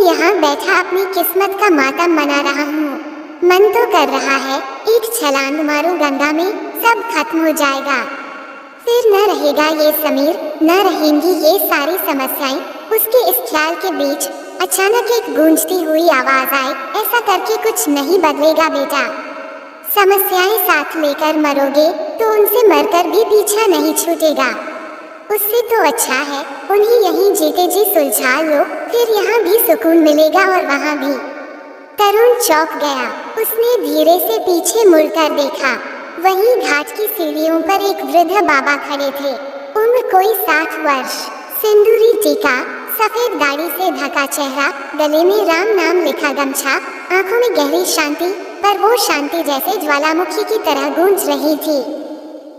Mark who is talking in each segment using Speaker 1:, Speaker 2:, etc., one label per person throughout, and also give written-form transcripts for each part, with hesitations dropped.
Speaker 1: यहाँ बैठा अपनी किस्मत का मातम मना रहा हूँ। मन तो कर रहा है एक छलांग मारूं गंगा में, सब खत्म हो जाएगा। फिर न रहेगा ये समीर, न रहेंगी ये सारी समस्याएं। उसके इस ख्याल के बीच अचानक एक गूंजती हुई आवाज आई, ऐसा करके कुछ नहीं बदलेगा बेटा। समस्याएं साथ लेकर मरोगे तो उनसे मरकर भी पीछा नहीं छूटेगा। उससे तो अच्छा है उन्हें यहीं जीते जी सुलझा लो, फिर यहाँ भी सुकून मिलेगा और वहाँ भी। तरुण चौंक गया। उसने धीरे से पीछे मुड़कर देखा। वहीं घाट की सीढ़ियों पर एक वृद्ध बाबा खड़े थे। उम्र कोई 60 वर्ष, सिंदूरी टीका, सफेद दाढ़ी से ढका चेहरा, गले में राम नाम लिखा गमछा, आंखों में गहरी शांति, पर वो शांति जैसे ज्वालामुखी की तरह गूंज रही थी।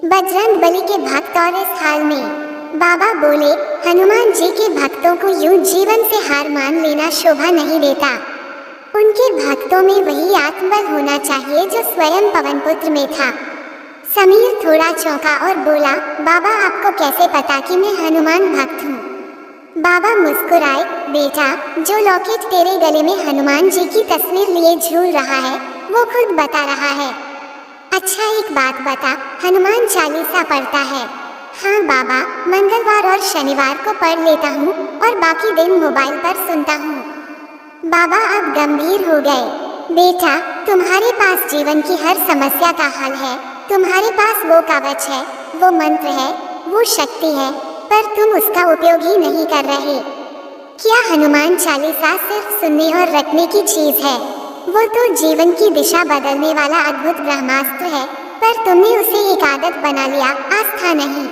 Speaker 1: बजरंग बली के भक्त और इस हाल में। बाबा बोले, हनुमान जी के भक्तों को यूं जीवन से हार मान लेना शोभा नहीं देता। उनके भक्तों में वही आत्मबल होना चाहिए जो स्वयं पवनपुत्र में था। समीर थोड़ा चौंका और बोला, बाबा आपको कैसे पता कि मैं हनुमान भक्त हूँ? बाबा मुस्कुराए, बेटा जो लॉकेट तेरे गले में हनुमान जी की तस्वीर लिए झूल रहा है वो खुद बता रहा है। अच्छा एक बात बता, हनुमान चालीसा पढ़ता है? हाँ बाबा, मंगलवार और शनिवार को पढ़ लेता हूँ और बाकी दिन मोबाइल पर सुनता हूँ। बाबा अब गंभीर हो गए। बेटा तुम्हारे पास जीवन की हर समस्या का हल है। तुम्हारे पास वो कवच है, वो मंत्र है, वो शक्ति है, पर तुम उसका उपयोग ही नहीं कर रहे। क्या हनुमान चालीसा सिर्फ सुनने और रटने की चीज है? वो तो जीवन की दिशा बदलने वाला अद्भुत ब्रह्मास्त्र है, पर तुमने उसे एक आदत बना लिया, आस्था नहीं।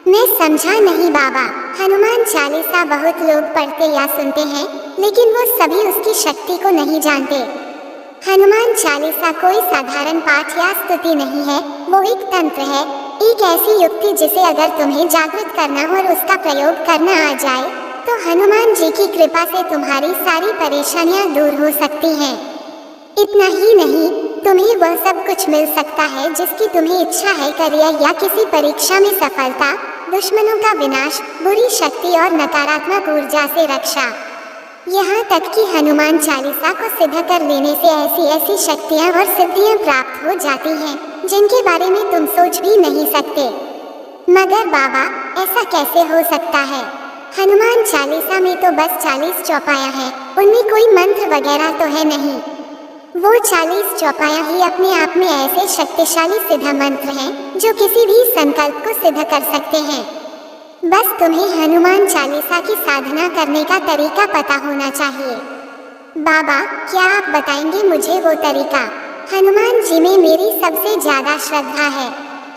Speaker 1: मैं समझा नहीं बाबा। हनुमान चालीसा बहुत लोग पढ़ते या सुनते हैं, लेकिन वो सभी उसकी शक्ति को नहीं जानते। हनुमान चालीसा कोई साधारण पाठ या स्तुति नहीं है, वो एक तंत्र है, एक ऐसी युक्ति जिसे अगर तुम्हें जागृत करना और उसका प्रयोग करना आ जाए तो हनुमान जी की कृपा से तुम्हारी सारी परेशानियां दूर हो सकती हैं। इतना ही नहीं, तुम्हें वह सब कुछ मिल सकता है जिसकी तुम्हें इच्छा है, करियर या किसी परीक्षा में सफलता, दुश्मनों का विनाश, बुरी शक्ति और नकारात्मक ऊर्जा से रक्षा। यहाँ तक कि हनुमान चालीसा को सिद्ध कर लेने से ऐसी ऐसी शक्तियाँ और सिद्धियाँ प्राप्त हो जाती हैं जिनके बारे में तुम सोच भी नहीं सकते। मगर बाबा ऐसा कैसे हो सकता है? हनुमान चालीसा में तो बस 40 चौपाया है, उनमें कोई मंत्र वगैरह तो है नहीं। वो 40 चौपाया ही अपने आप में ऐसे शक्तिशाली सिद्ध मंत्र हैं जो किसी भी संकल्प को सिद्ध कर सकते हैं। बस तुम्हें हनुमान चालीसा की साधना करने का तरीका पता होना चाहिए। बाबा क्या आप बताएंगे मुझे वो तरीका? हनुमान जी में मेरी सबसे ज्यादा श्रद्धा है।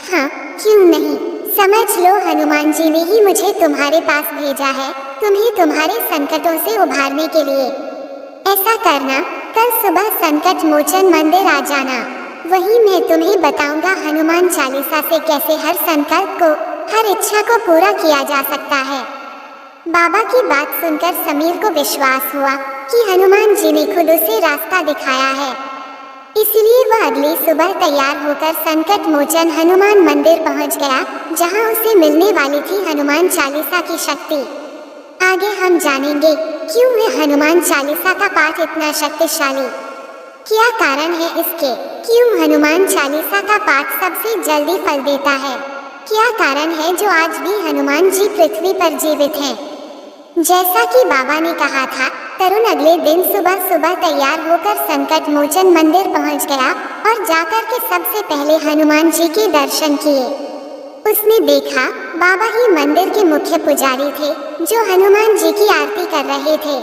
Speaker 1: हाँ क्यों नहीं, समझ लो हनुमान जी ने ही मुझे तुम्हारे पास भेजा है, तुम्हें तुम्हारे संकटों से उभारने के लिए। ऐसा करना, कल सुबह संकट मोचन मंदिर आ जाना, वहीं मैं तुम्हें बताऊंगा हनुमान चालीसा से कैसे हर संकल्प को, हर इच्छा को पूरा किया जा सकता है। बाबा की बात सुनकर समीर को विश्वास हुआ कि हनुमान जी ने खुद उसे रास्ता दिखाया है। इसलिए वह अगली सुबह तैयार होकर संकट मोचन हनुमान मंदिर पहुंच गया, जहां उसे मिलने वाली थी हनुमान चालीसा की शक्ति। आगे हम जानेंगे क्यों है हनुमान चालीसा का पाठ इतना शक्तिशाली, क्या कारण है इसके, क्यों हनुमान चालीसा का पाठ सबसे जल्दी फल देता है, क्या कारण है जो आज भी हनुमान जी पृथ्वी पर जीवित हैं। जैसा कि बाबा ने कहा था, तरुण अगले दिन सुबह सुबह तैयार होकर संकट मोचन मंदिर पहुंच गया और जाकर के सबसे पहले हनुमान जी के दर्शन किए। उसने देखा बाबा ही मंदिर के मुख्य पुजारी थे जो हनुमान जी की आरती कर रहे थे।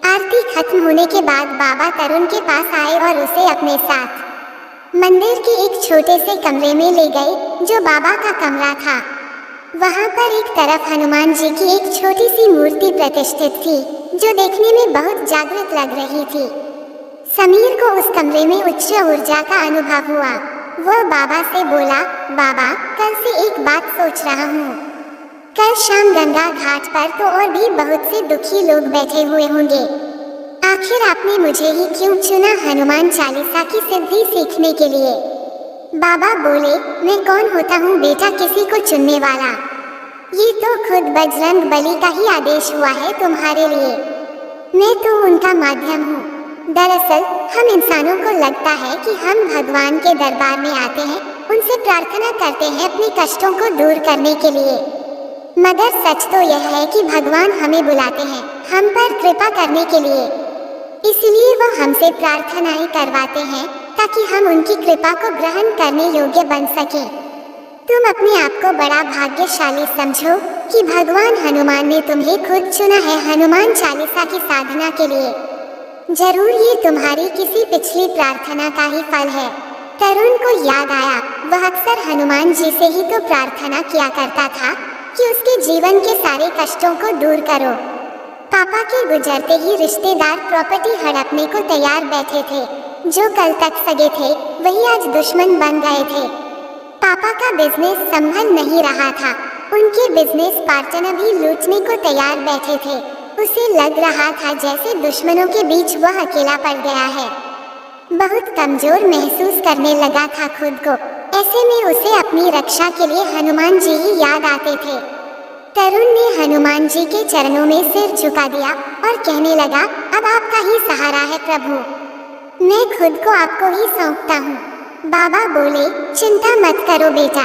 Speaker 1: आरती खत्म होने के बाद बाबा तरुण के पास आए और उसे अपने साथ मंदिर के एक छोटे से कमरे में ले गए जो बाबा का कमरा था। वहां पर एक तरफ हनुमान जी की एक छोटी सी मूर्ति प्रतिष्ठित थी जो देखने में बहुत जागृत लग रही थी। समीर को उस कमरे में उच्च ऊर्जा का अनुभव हुआ। वह बाबा से बोला, बाबा कल से एक बात सोच रहा हूँ, कल शाम गंगा घाट पर तो और भी बहुत से दुखी लोग बैठे हुए होंगे, आखिर आपने मुझे ही क्यों चुना हनुमान चालीसा की सिद्धि सीखने के लिए? बाबा बोले, मैं कौन होता हूँ बेटा किसी को चुनने वाला, ये तो खुद बजरंग बली का ही आदेश हुआ है तुम्हारे लिए। मैं तो उन का माध्यम हूँ। दरअसल हम इंसानों को लगता है कि हम भगवान के दरबार में आते हैं, उनसे प्रार्थना करते हैं अपने कष्टों को दूर करने के लिए। मगर सच तो यह है कि भगवान हमें बुलाते हैं हम पर कृपा करने के लिए। इसलिए वह हमसे प्रार्थनाएं करवाते हैं ताकि हम उनकी कृपा को ग्रहण करने योग्य बन सकें। तुम अपने आप को बड़ा भाग्यशाली समझो कि भगवान हनुमान ने तुम्हें खुद चुना है हनुमान चालीसा की साधना के लिए। जरूर ये तुम्हारी किसी पिछली प्रार्थना का ही फल है। तरुण को याद आया वह अक्सर हनुमान जी से ही तो प्रार्थना किया करता था कि उसके जीवन के सारे कष्टों को दूर करो। पापा के गुजरते ही रिश्तेदार प्रॉपर्टी हड़पने को तैयार बैठे थे। जो कल तक सगे थे वही आज दुश्मन बन गए थे। पापा का बिजनेस संभल नहीं रहा था। उनके बिजनेस पार्टनर भी लूटने को तैयार बैठे थे। उसे लग रहा था जैसे दुश्मनों के बीच वह अकेला पड़ गया है। बहुत कमजोर महसूस करने लगा था खुद को। ऐसे में उसे अपनी रक्षा के लिए हनुमान जी ही याद आते थे। तरुण ने हनुमान जी के चरणों में सिर झुका दिया और कहने लगा, अब आपका ही सहारा है प्रभु, मैं खुद को आपको ही सौंपता हूँ। बाबा बोले, चिंता मत करो बेटा,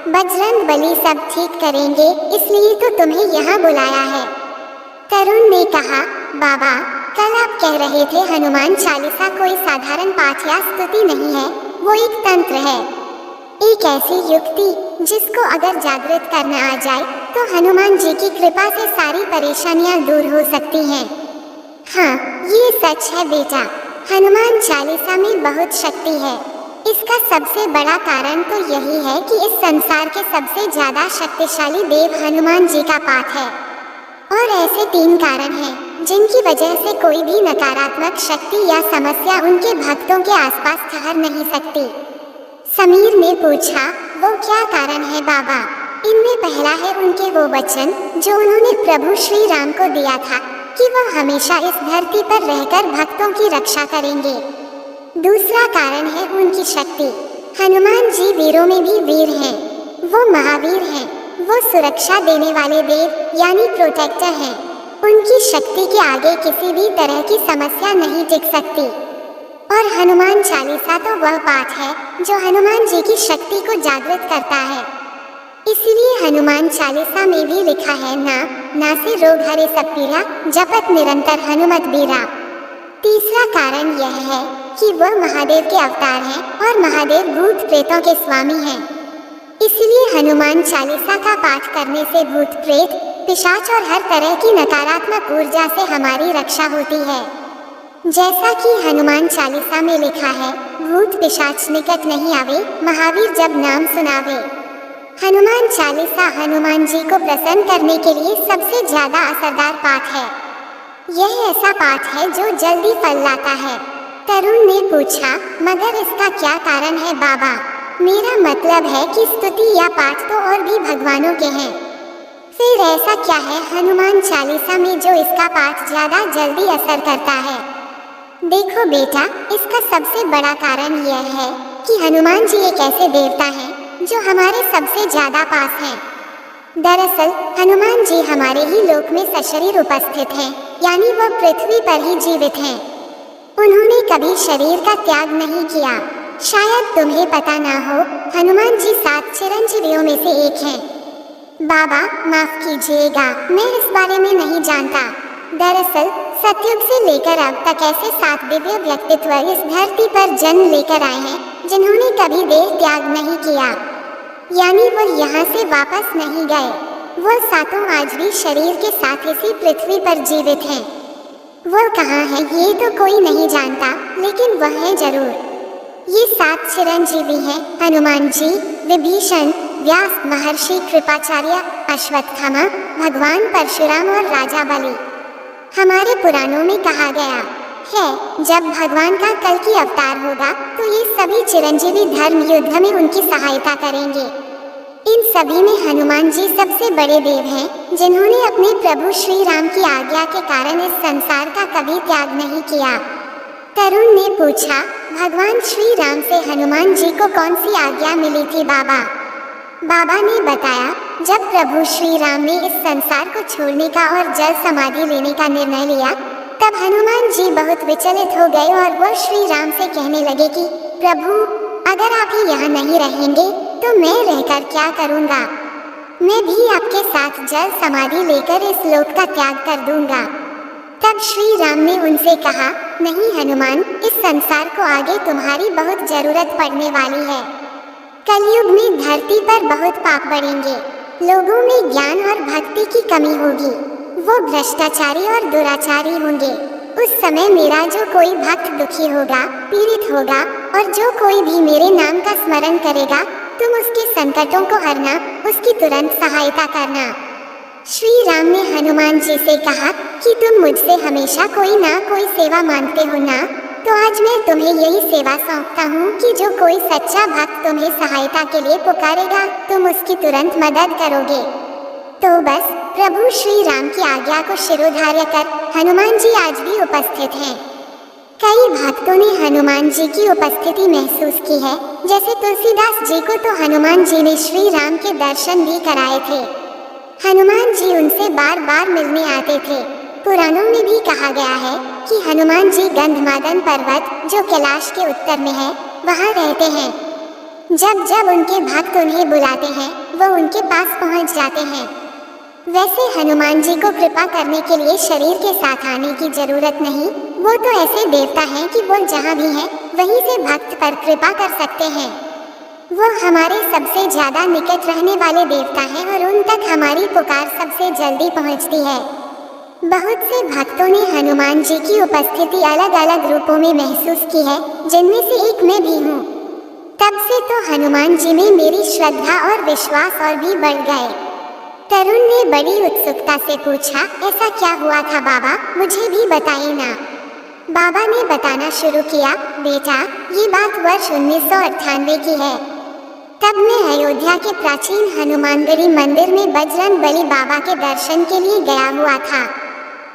Speaker 1: बजरंग बली सब ठीक करेंगे, इसलिए तो तुम्हें यहाँ बुलाया है। तरुण ने कहा, बाबा कल आप कह रहे थे हनुमान चालीसा कोई साधारण पाठ या स्तुति नहीं है, वो एक तंत्र है, एक ऐसी युक्ति जिसको अगर जागृत करना आ जाए तो हनुमान जी की कृपा से सारी परेशानियां दूर हो सकती हैं। हाँ, ये सच है बेटा, हनुमान चालीसा में बहुत शक्ति है। इसका सबसे बड़ा कारण तो यही है कि इस संसार के सबसे ज्यादा शक्तिशाली देव हनुमान जी का पाठ है। और ऐसे 3 कारण हैं जिनकी वजह से कोई भी नकारात्मक शक्ति या समस्या उनके भक्तों के आसपास ठहर नहीं सकती। समीर ने पूछा, वो क्या कारण है बाबा? इनमें पहला है उनके वो वचन जो उन्होंने प्रभु श्री राम को दिया था कि वह हमेशा इस धरती पर रहकर भक्तों की रक्षा करेंगे। दूसरा कारण है उनकी शक्ति। हनुमान जी वीरों में भी वीर हैं, वो महावीर हैं, वो सुरक्षा देने वाले देव यानी प्रोटेक्टर हैं। उनकी शक्ति के आगे किसी भी तरह की समस्या नहीं टिक सकती। और हनुमान चालीसा तो वह पाठ है जो हनुमान जी की शक्ति को जागृत करता है। इसलिए हनुमान चालीसा में भी लिखा है, ना से रोग हरे सब पीरा, जपत निरंतर हनुमत बीरा। तीसरा कारण यह है कि वह महादेव के अवतार हैं और महादेव भूत प्रेतों के स्वामी हैं। इसलिए हनुमान चालीसा का पाठ करने से भूत प्रेत, पिशाच और हर तरह की नकारात्मक ऊर्जा से हमारी रक्षा होती है। जैसा कि हनुमान चालीसा में लिखा है, भूत पिशाच निकट नहीं आवे, महावीर जब नाम सुनावे। हनुमान चालीसा हनुमान जी को प्रसन्न करने के लिए सबसे ज्यादा असरदार पाठ है। यह ऐसा पाठ है जो जल्दी फल लाता है। तरुण ने पूछा, मगर इसका क्या कारण है बाबा? मेरा मतलब है कि स्तुति या पाठ तो और भी भगवानों के हैं, फिर ऐसा क्या है हनुमान चालीसा में जो इसका पाठ ज्यादा जल्दी असर करता है? देखो बेटा, इसका सबसे बड़ा कारण यह है कि हनुमान जी एक ऐसे देवता हैं जो हमारे सबसे ज्यादा पास हैं। दरअसल हनुमान जी हमारे ही लोक में सशरीर उपस्थित हैं, यानी वह पृथ्वी पर ही जीवित हैं। उन्होंने कभी शरीर का त्याग नहीं किया। शायद तुम्हें पता ना हो, हनुमान जी 7 चिरंजीवियों में से एक हैं। बाबा माफ कीजिएगा, मैं इस बारे में नहीं जानता। दरअसल सतयुग से लेकर अब तक ऐसे 7 दिव्य व्यक्तित्व इस धरती पर जन्म लेकर आए हैं जिन्होंने कभी देह त्याग नहीं किया, यानी वह यहाँ से वापस नहीं गए। वह 7 आज भी शरीर के साथ इसी पृथ्वी पर जीवित हैं। वह कहाँ है ये तो कोई नहीं जानता, लेकिन वह है जरूर। ये 7 चिरंजीवी हैं हनुमान जी, विभीषण, व्यास महर्षि, कृपाचार्य, अश्वत्थामा, भगवान परशुराम और राजा बलि। हमारे पुराणों में कहा गया है, जब भगवान का कल की अवतार होगा तो ये सभी चिरंजीवी धर्म युद्ध में उनकी सहायता करेंगे। इन सभी में हनुमान जी सबसे बड़े देव हैं जिन्होंने अपने प्रभु श्री राम की आज्ञा के कारण इस संसार का कभी त्याग नहीं किया। तरुण ने पूछा, भगवान श्री राम से हनुमान जी को कौन सी आज्ञा मिली थी बाबा? बाबा ने बताया, जब प्रभु श्री राम ने इस संसार को छोड़ने का और जल समाधि लेने का निर्णय लिया तब हनुमान जी बहुत विचलित हो गए और वो श्री राम से कहने लगे कि प्रभु, अगर आप ही यहाँ नहीं रहेंगे तो मैं रहकर क्या करूँगा? मैं भी आपके साथ जल समाधि लेकर इस लोक का त्याग कर दूंगा। तब श्री राम ने उनसे कहा, नहीं हनुमान, इस संसार को आगे तुम्हारी बहुत जरूरत पड़ने वाली है। कलयुग में धरती पर बहुत पाप बढ़ेंगे, लोगों में ज्ञान और भक्ति की कमी होगी, वो भ्रष्टाचारी और दुराचारी होंगे। उस समय मेरा जो कोई भक्त दुखी होगा, पीड़ित होगा और जो कोई भी मेरे नाम का स्मरण करेगा, तुम उसके संकटों को हरना, उसकी तुरंत सहायता करना। श्री राम ने हनुमान जी से कहा कि तुम मुझसे हमेशा कोई ना कोई सेवा मांगते हो ना, तो आज मैं तुम्हें यही सेवा सौंपता हूँ कि जो कोई सच्चा भक्त तुम्हें सहायता के लिए पुकारेगा, तुम उसकी तुरंत मदद करोगे। तो बस प्रभु श्री राम की आज्ञा को शिरोधार्य कर हनुमान जी आज भी उपस्थित हैं। कई भक्तों ने हनुमान जी की उपस्थिति महसूस की है, जैसे तुलसीदास जी को तो हनुमान जी ने श्री राम के दर्शन भी कराए थे। हनुमान जी उनसे बार बार मिलने आते थे। पुराणों में भी कहा गया है कि हनुमान जी गंधमादन पर्वत, जो कैलाश के उत्तर में है, वहाँ रहते हैं। जब जब उनके भक्त उन्हें बुलाते हैं, वो उनके पास पहुँच जाते हैं। वैसे हनुमान जी को कृपा करने के लिए शरीर के साथ आने की जरूरत नहीं, वो तो ऐसे देवता हैं कि वो जहाँ भी हैं वहीं से भक्त पर कृपा कर सकते हैं। वो हमारे सबसे ज्यादा निकट रहने वाले देवता हैं और उन तक हमारी पुकार सबसे जल्दी पहुँचती है। बहुत से भक्तों ने हनुमान जी की उपस्थिति अलग अलग रूपों में महसूस की है, जिनमें से एक मैं भी हूँ। तब से तो हनुमान जी में मेरी श्रद्धा और विश्वास और भी बढ़ गए। तरुण ने बड़ी उत्सुकता से पूछा, ऐसा क्या हुआ था बाबा, मुझे भी बताइए ना। बाबा ने बताना शुरू किया, बेटा, ये बात वर्ष 1998 की है। तब मैं अयोध्या के प्राचीन हनुमानगढ़ी मंदिर में बजरंग बली बाबा के दर्शन के लिए गया हुआ था।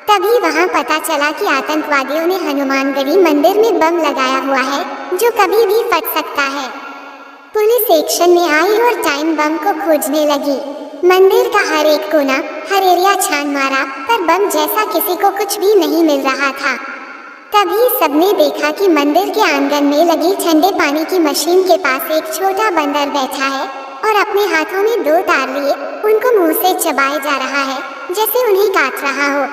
Speaker 1: तभी वहाँ पता चला कि आतंकवादियों ने हनुमानगढ़ी मंदिर में बम लगाया हुआ है, जो कभी भी फट सकता है। पुलिस एक्शन में आई और टाइम बम को खोजने लगी। मंदिर का हर एक कोना, हर एरिया छान मारा, पर बम जैसा किसी को कुछ भी नहीं मिल रहा था। तभी सबने देखा कि मंदिर के आंगन में लगी ठंडे पानी की मशीन के पास एक छोटा बंदर बैठा है और अपने हाथों में 2 तार लिए उनको मुंह से चबाए जा रहा है, जैसे उन्हें काट रहा हो।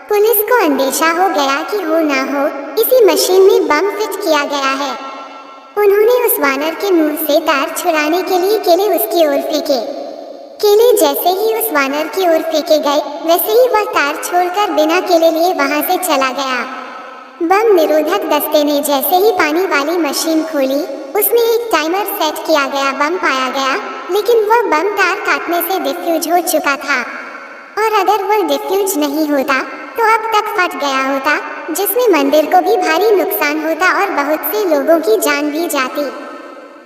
Speaker 1: पुलिस को अंदेशा हो गया कि हो ना हो इसी मशीन में बम फिट किया गया है। उन्होंने उस वानर के मुंह से तार छुड़ाने के लिए केले उसकी ओर फेंके। केले जैसे ही उस वानर की ओर फेंके गए, वैसे ही वह तार छोड़कर बिना केले लिए वहां से चला गया। बम निरोधक दस्ते ने जैसे ही पानी वाली मशीन खोली, उसमें एक टाइमर सेट किया गया बम पाया गया, लेकिन वह बम तार काटने से डिफ्यूज हो चुका था। और अगर वह डिफ्यूज नहीं होता तो अब तक फट गया होता, जिसमें मंदिर को भी भारी नुकसान होता और बहुत से लोगों की जान भी जाती।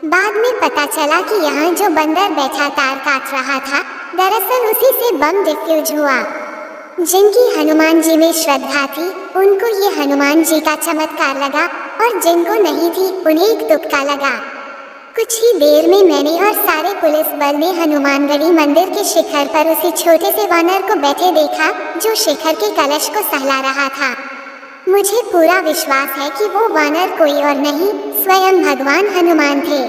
Speaker 1: बाद में पता चला कि यहाँ जो बंदर बैठा तार काट रहा था, दरअसल उसी से बम डिफ्यूज हुआ। जिनकी हनुमान जी में श्रद्धा थी, उनको ये हनुमान जी का चमत्कार लगा, और जिनको नहीं थी उन्हें एक तुक्का लगा। कुछ ही देर में मैंने और सारे पुलिस बल ने हनुमानगढ़ी मंदिर के शिखर पर उसी छोटे से वानर को बैठे देखा, जो शिखर के कलश को सहला रहा था। मुझे पूरा विश्वास है कि वो वानर कोई और नहीं, स्वयं भगवान हनुमान थे।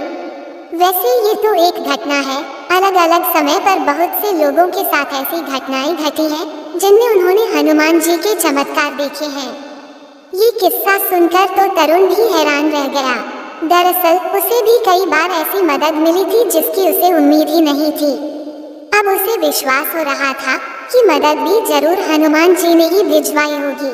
Speaker 1: वैसे ये तो एक घटना है, अलग अलग समय पर बहुत से लोगों के साथ ऐसी घटनाएं घटी हैं जिनमें उन्होंने हनुमान जी के चमत्कार देखे हैं। ये किस्सा सुनकर तो तरुण भी हैरान रह गया। दरअसल उसे भी कई बार ऐसी मदद मिली थी जिसकी उसे उम्मीद ही नहीं थी। अब उसे विश्वास हो रहा था कि मदद भी जरूर हनुमान जी ने ही भिजवाई होगी।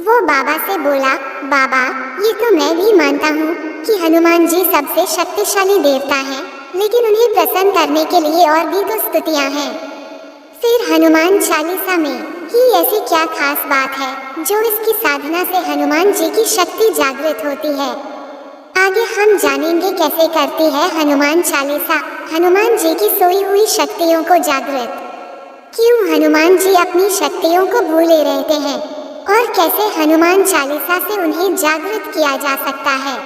Speaker 1: वो बाबा से बोला, बाबा, ये तो मैं भी मानता हूँ कि हनुमान जी सबसे शक्तिशाली देवता हैं, लेकिन उन्हें प्रसन्न करने के लिए और भी तो स्तुतियाँ हैं। फिर हनुमान चालीसा में ही ऐसी क्या खास बात है जो इसकी साधना से हनुमान जी की शक्ति जागृत होती है? आगे हम जानेंगे कैसे करती है हनुमान चालीसा हनुमान जी की सोई हुई शक्तियों को जागृत। क्यों हनुमान जी अपनी शक्तियों को भूले रहते हैं और कैसे हनुमान चालीसा से उन्हें जागृत किया जा सकता है।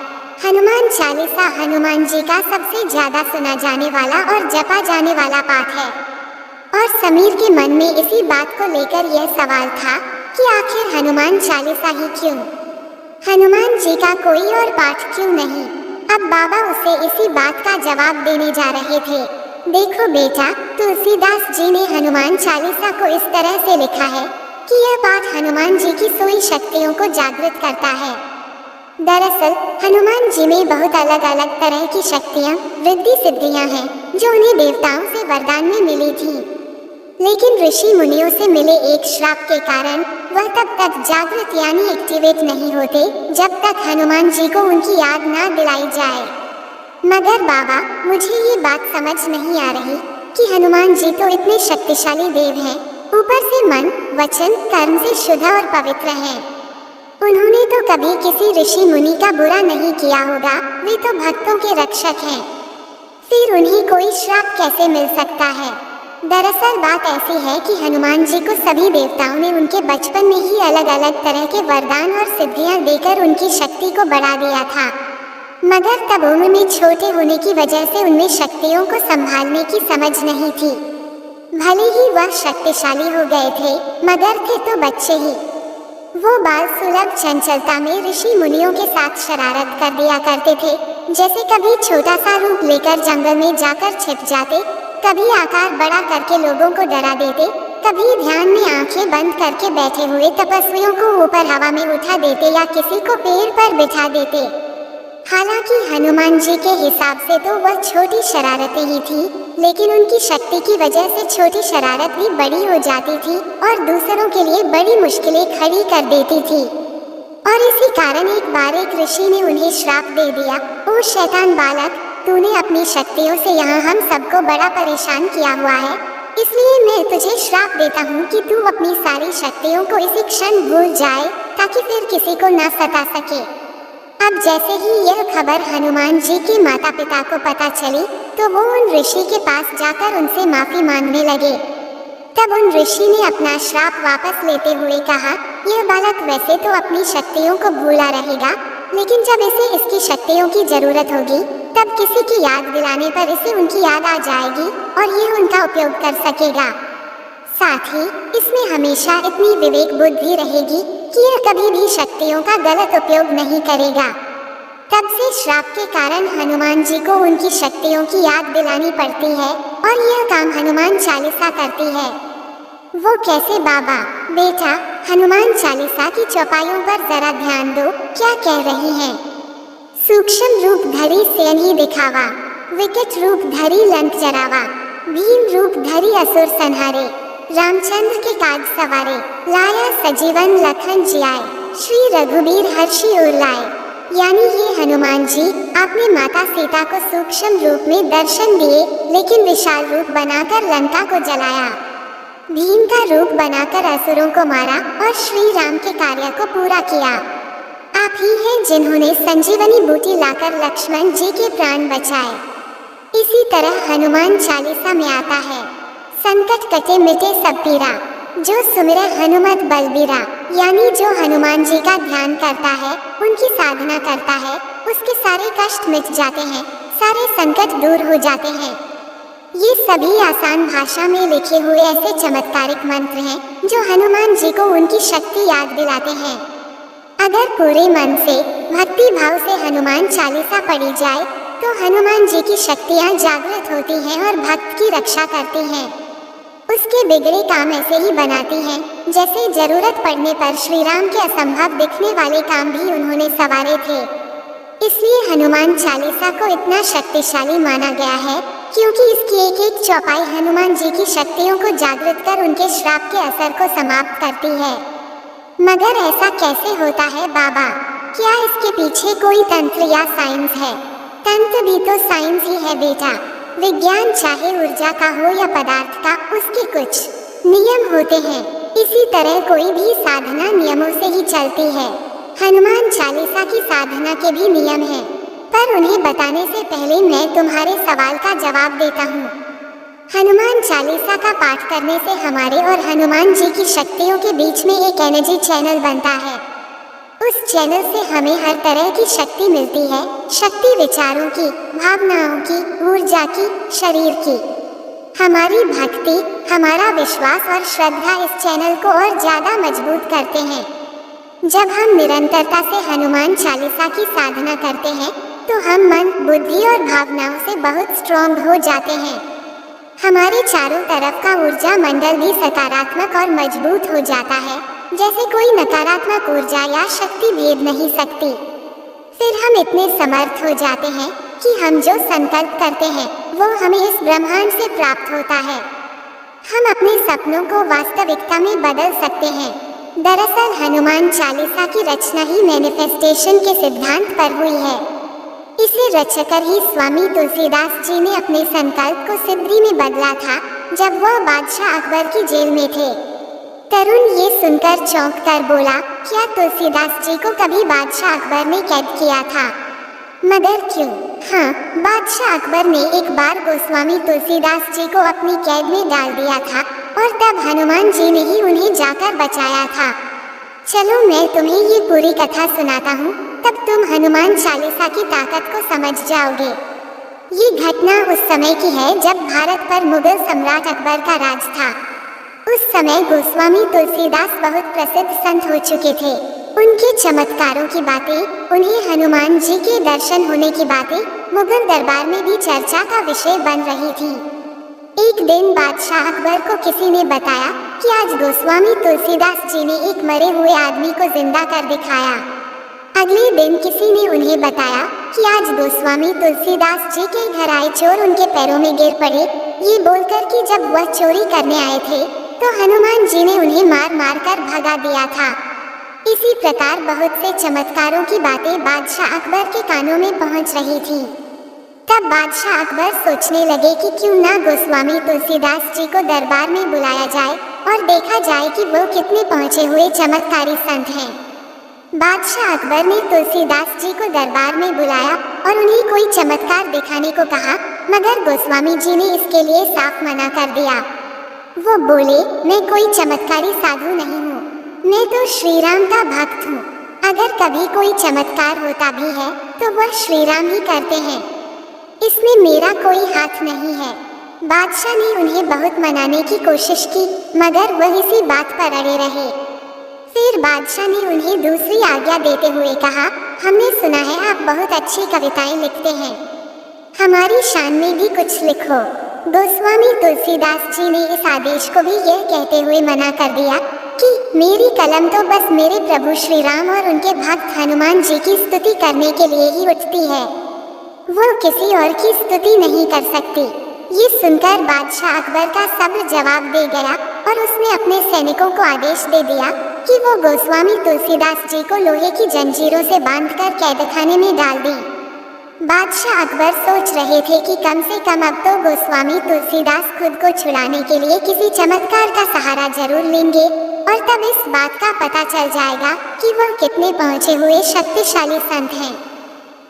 Speaker 1: हनुमान चालीसा हनुमान जी का सबसे ज्यादा सुना जाने वाला और जपा जाने वाला पाठ है। और समीर के मन में इसी बात को लेकर यह सवाल था कि आखिर हनुमान चालीसा ही क्यों, हनुमान जी का कोई और पाठ क्यों नहीं। अब बाबा उसे इसी बात का जवाब देने जा रहे थे। देखो बेटा, तुलसीदास जी ने हनुमान चालीसा को इस तरह से लिखा है कि यह पाठ हनुमान जी की सोई शक्तियों को जागृत करता है। दरअसल हनुमान जी में बहुत अलग अलग तरह की शक्तियाँ, रिद्धि सिद्धियाँ हैं जो उन्हें देवताओं से वरदान में मिली थी, लेकिन ऋषि मुनियों से मिले एक श्राप के कारण वह तब तक जागृत यानी एक्टिवेट नहीं होते जब तक हनुमान जी को उनकी याद ना दिलाई जाए। मगर बाबा, मुझे ये बात समझ नहीं आ रही कि हनुमान जी तो इतने शक्तिशाली देव हैं, ऊपर से मन, वचन, कर्म से शुद्ध और पवित्र हैं। उन्होंने तो कभी किसी ऋषि मुनि का बुरा नहीं किया होगा, वे तो भक्तों के रक्षक हैं, फिर उन्हें कोई श्राप कैसे मिल सकता है। दरअसल बात ऐसी है कि हनुमान जी को सभी देवताओं ने उनके बचपन में ही अलग अलग तरह के वरदान और सिद्धियां देकर उनकी शक्ति को बढ़ा दिया था, मगर तब उम्र में छोटे होने की वजह से उनमें शक्तियों को संभालने की समझ नहीं थी। भले ही वह शक्तिशाली हो गए थे, मगर थे तो बच्चे ही। वो बाल सुलभ चंचलता में ऋषि मुनियों के साथ शरारत कर दिया करते थे, जैसे कभी छोटा सा रूप लेकर जंगल में जाकर छिप जाते, कभी आकार बड़ा करके लोगों को डरा देते, कभी ध्यान में आंखें बंद करके बैठे हुए तपस्वियों को ऊपर हवा में उठा देते या किसी को पेड़ पर बिठा देते। हालांकि हनुमान जी के हिसाब से तो वह छोटी शरारतें ही थी, लेकिन उनकी शक्ति की वजह से छोटी शरारत भी बड़ी हो जाती थी और दूसरों के लिए बड़ी मुश्किलें खड़ी कर देती थी। और इसी कारण एक बार एक ऋषि ने उन्हें श्राप दे दिया, ओ शैतान बालक, तूने अपनी शक्तियों से यहाँ हम सबको बड़ा परेशान किया हुआ है, इसलिए मैं तुझे श्राप देता हूँ कि तू अपनी सारी शक्तियों को इसी क्षण भूल जाए ताकि फिर किसी को न सता सके। अब जैसे ही यह खबर हनुमान जी के माता पिता को पता चली तो वो उन ऋषि के पास जाकर उनसे माफी मांगने लगे। तब उन ऋषि ने अपना श्राप वापस लेते हुए कहा, यह बालक वैसे तो अपनी शक्तियों को भूला रहेगा, लेकिन जब इसे इसकी शक्तियों की जरूरत होगी तब किसी की याद दिलाने पर इसे उनकी याद आ जाएगी और यह उनका उपयोग कर सकेगा। साथ ही इसमें हमेशा इतनी विवेक बुद्धि रहेगी कि यह कभी भी शक्तियों का गलत उपयोग नहीं करेगा। तब से श्राप के कारण हनुमान जी को उनकी शक्तियों की याद दिलानी पड़ती है और यह काम हनुमान चालीसा करती है। वो कैसे बाबा? बेटा, हनुमान चालीसा की चौपाइयों पर जरा ध्यान दो, क्या कह रही हैं। सूक्ष्म रूप धरी सेनी दिखावा, विकट रूप धरी लंक जरावा, भीम रूप धरी असुर संहारे, रामचंद्र के काज सवारे, लाया सजीवन लखन जियाए, श्री रघुबीर हर्षि उर लाए। यानी ये हनुमान जी आपने माता सीता को सूक्ष्म रूप में दर्शन दिए, लेकिन विशाल रूप बनाकर लंका को जलाया, भीम का रूप बनाकर असुरों को मारा और श्री राम के कार्य को पूरा किया। आप ही हैं जिन्होंने संजीवनी बूटी लाकर लक्ष्मण जी के प्राण बचाए। इसी तरह हनुमान चालीसा में आता है, संकट कटे मिटे सब पीरा, जो सुमिरै हनुमत बलबीरा। यानी जो हनुमान जी का ध्यान करता है, उनकी साधना करता है, उसके सारे कष्ट मिट जाते हैं, सारे संकट दूर हो जाते हैं। ये सभी आसान भाषा में लिखे हुए ऐसे चमत्कारिक मंत्र हैं जो हनुमान जी को उनकी शक्ति याद दिलाते हैं। अगर पूरे मन से भक्ति भाव से हनुमान चालीसा पढ़ी जाए तो हनुमान जी की शक्तियाँ जागृत होती हैं और भक्त की रक्षा करती हैं, उसके बिगड़े काम ऐसे ही बनाती हैं जैसे जरूरत पड़ने पर श्री राम के असंभव दिखने वाले काम भी उन्होंने सवारे थे। इसलिए हनुमान चालीसा को इतना शक्तिशाली माना गया है क्योंकि इसकी एक एक चौपाई हनुमान जी की शक्तियों को जागृत कर उनके श्राप के असर को समाप्त करती है। मगर ऐसा कैसे होता है बाबा? क्या इसके पीछे कोई तंत्र या साइंस है? तंत्र भी तो साइंस ही है बेटा। विज्ञान चाहे ऊर्जा का हो या पदार्थ का, उसके कुछ नियम होते हैं। इसी तरह कोई भी साधना नियमों से ही चलती है। हनुमान चालीसा की साधना के भी नियम हैं, पर उन्हें बताने से पहले मैं तुम्हारे सवाल का जवाब देता हूँ। हनुमान चालीसा का पाठ करने से हमारे और हनुमान जी की शक्तियों के बीच में एक एनर्जी चैनल बनता है। उस चैनल से हमें हर तरह की शक्ति मिलती है, शक्ति विचारों की, भावनाओं की, ऊर्जा की, शरीर की। हमारी भक्ति, हमारा विश्वास और श्रद्धा इस चैनल को और ज्यादा मजबूत करते हैं। जब हम निरंतरता से हनुमान चालीसा की साधना करते हैं तो हम मन, बुद्धि और भावनाओं से बहुत स्ट्रॉन्ग हो जाते हैं। हमारे चारों तरफ का ऊर्जा मंडल भी सकारात्मक और मजबूत हो जाता है, जैसे कोई नकारात्मक ऊर्जा या शक्ति भेद नहीं सकती। फिर हम इतने समर्थ हो जाते हैं कि हम जो संकल्प करते हैं वो हमें इस ब्रह्मांड से प्राप्त होता है। हम अपने सपनों को वास्तविकता में बदल सकते हैं। दरअसल हनुमान चालीसा की रचना ही मैनिफेस्टेशन के सिद्धांत पर हुई है। इसे रचकर ही स्वामी तुलसीदास जी ने अपने संकल्प को सिद्धि में बदला था, जब वह बादशाह अकबर की जेल में थे। तरुण ये सुनकर चौंक कर बोला, क्या तुलसीदास जी को कभी बादशाह अकबर ने कैद किया था? मगर क्यों? हाँ, बादशाह अकबर ने एक बार गोस्वामी तुलसीदास जी को अपनी कैद में डाल दिया था और तब हनुमान जी ने ही उन्हें जाकर बचाया था। चलो मैं तुम्हें ये पूरी कथा सुनाता हूँ, तब तुम हनुमान चालीसा की ताकत को समझ जाओगे। ये घटना उस समय की है जब भारत पर मुगल सम्राट अकबर का राज था। उस समय गोस्वामी तुलसीदास बहुत प्रसिद्ध संत हो चुके थे। उनके चमत्कारों की बातें, उन्हें हनुमान जी के दर्शन होने की बातें मुगल दरबार में भी चर्चा का विषय बन रही थी। एक दिन बादशाह अकबर को किसी ने बताया कि आज गोस्वामी तुलसीदास जी ने एक मरे हुए आदमी को जिंदा कर दिखाया। अगले दिन किसी ने उन्हें बताया कि आज गोस्वामी तुलसीदास जी के घर आए चोर उनके पैरों में गिर पड़े, ये बोलकर कि जब वह चोरी करने आए थे तो हनुमान जी ने उन्हें मार मार कर भगा दिया था। इसी प्रकार बहुत से चमत्कारों की बातें बादशाह अकबर के कानों में पहुंच रही थी। तब बादशाह अकबर सोचने लगे कि क्यों ना गोस्वामी तुलसीदास जी को दरबार में बुलाया जाए और देखा जाए कि वो कितने पहुंचे हुए चमत्कारी संत हैं। बादशाह अकबर ने तुलसीदास जी को दरबार में बुलाया और उन्हें कोई चमत्कार दिखाने को कहा, मगर गोस्वामी जी ने इसके लिए साफ मना कर दिया। वो बोले, मैं कोई चमत्कारी साधु नहीं हूँ, मैं तो श्री राम का भक्त हूँ। अगर कभी कोई चमत्कार होता भी है तो वह श्री राम ही करते हैं, इसमें मेरा कोई हाथ नहीं है। बादशाह ने उन्हें बहुत मनाने की कोशिश की, मगर वह इसी बात पर अड़े रहे। फिर बादशाह ने उन्हें दूसरी आज्ञा देते हुए कहा, हमने सुना है आप बहुत अच्छी कविताएं लिखते हैं, हमारी शान में भी कुछ लिखो। गोस्वामी तुलसीदास जी ने इस आदेश को भी यह कहते हुए मना कर दिया कि मेरी कलम तो बस मेरे प्रभु श्री राम और उनके भक्त हनुमान जी की स्तुति करने के लिए ही उठती है, वो किसी और की स्तुति नहीं कर सकती। ये सुनकर बादशाह अकबर का सब्र जवाब दे गया और उसने अपने सैनिकों को आदेश दे दिया कि वो गोस्वामी तुलसीदास जी को लोहे की जंजीरों से बांधकर कैदखाने में डाल दी। बादशाह अकबर सोच रहे थे कि कम से कम अब तो गोस्वामी तुलसीदास खुद को छुड़ाने के लिए किसी चमत्कार का सहारा जरूर लेंगे और तब इस बात का पता चल जाएगा कि वह कितने पहुंचे हुए शक्तिशाली संत हैं।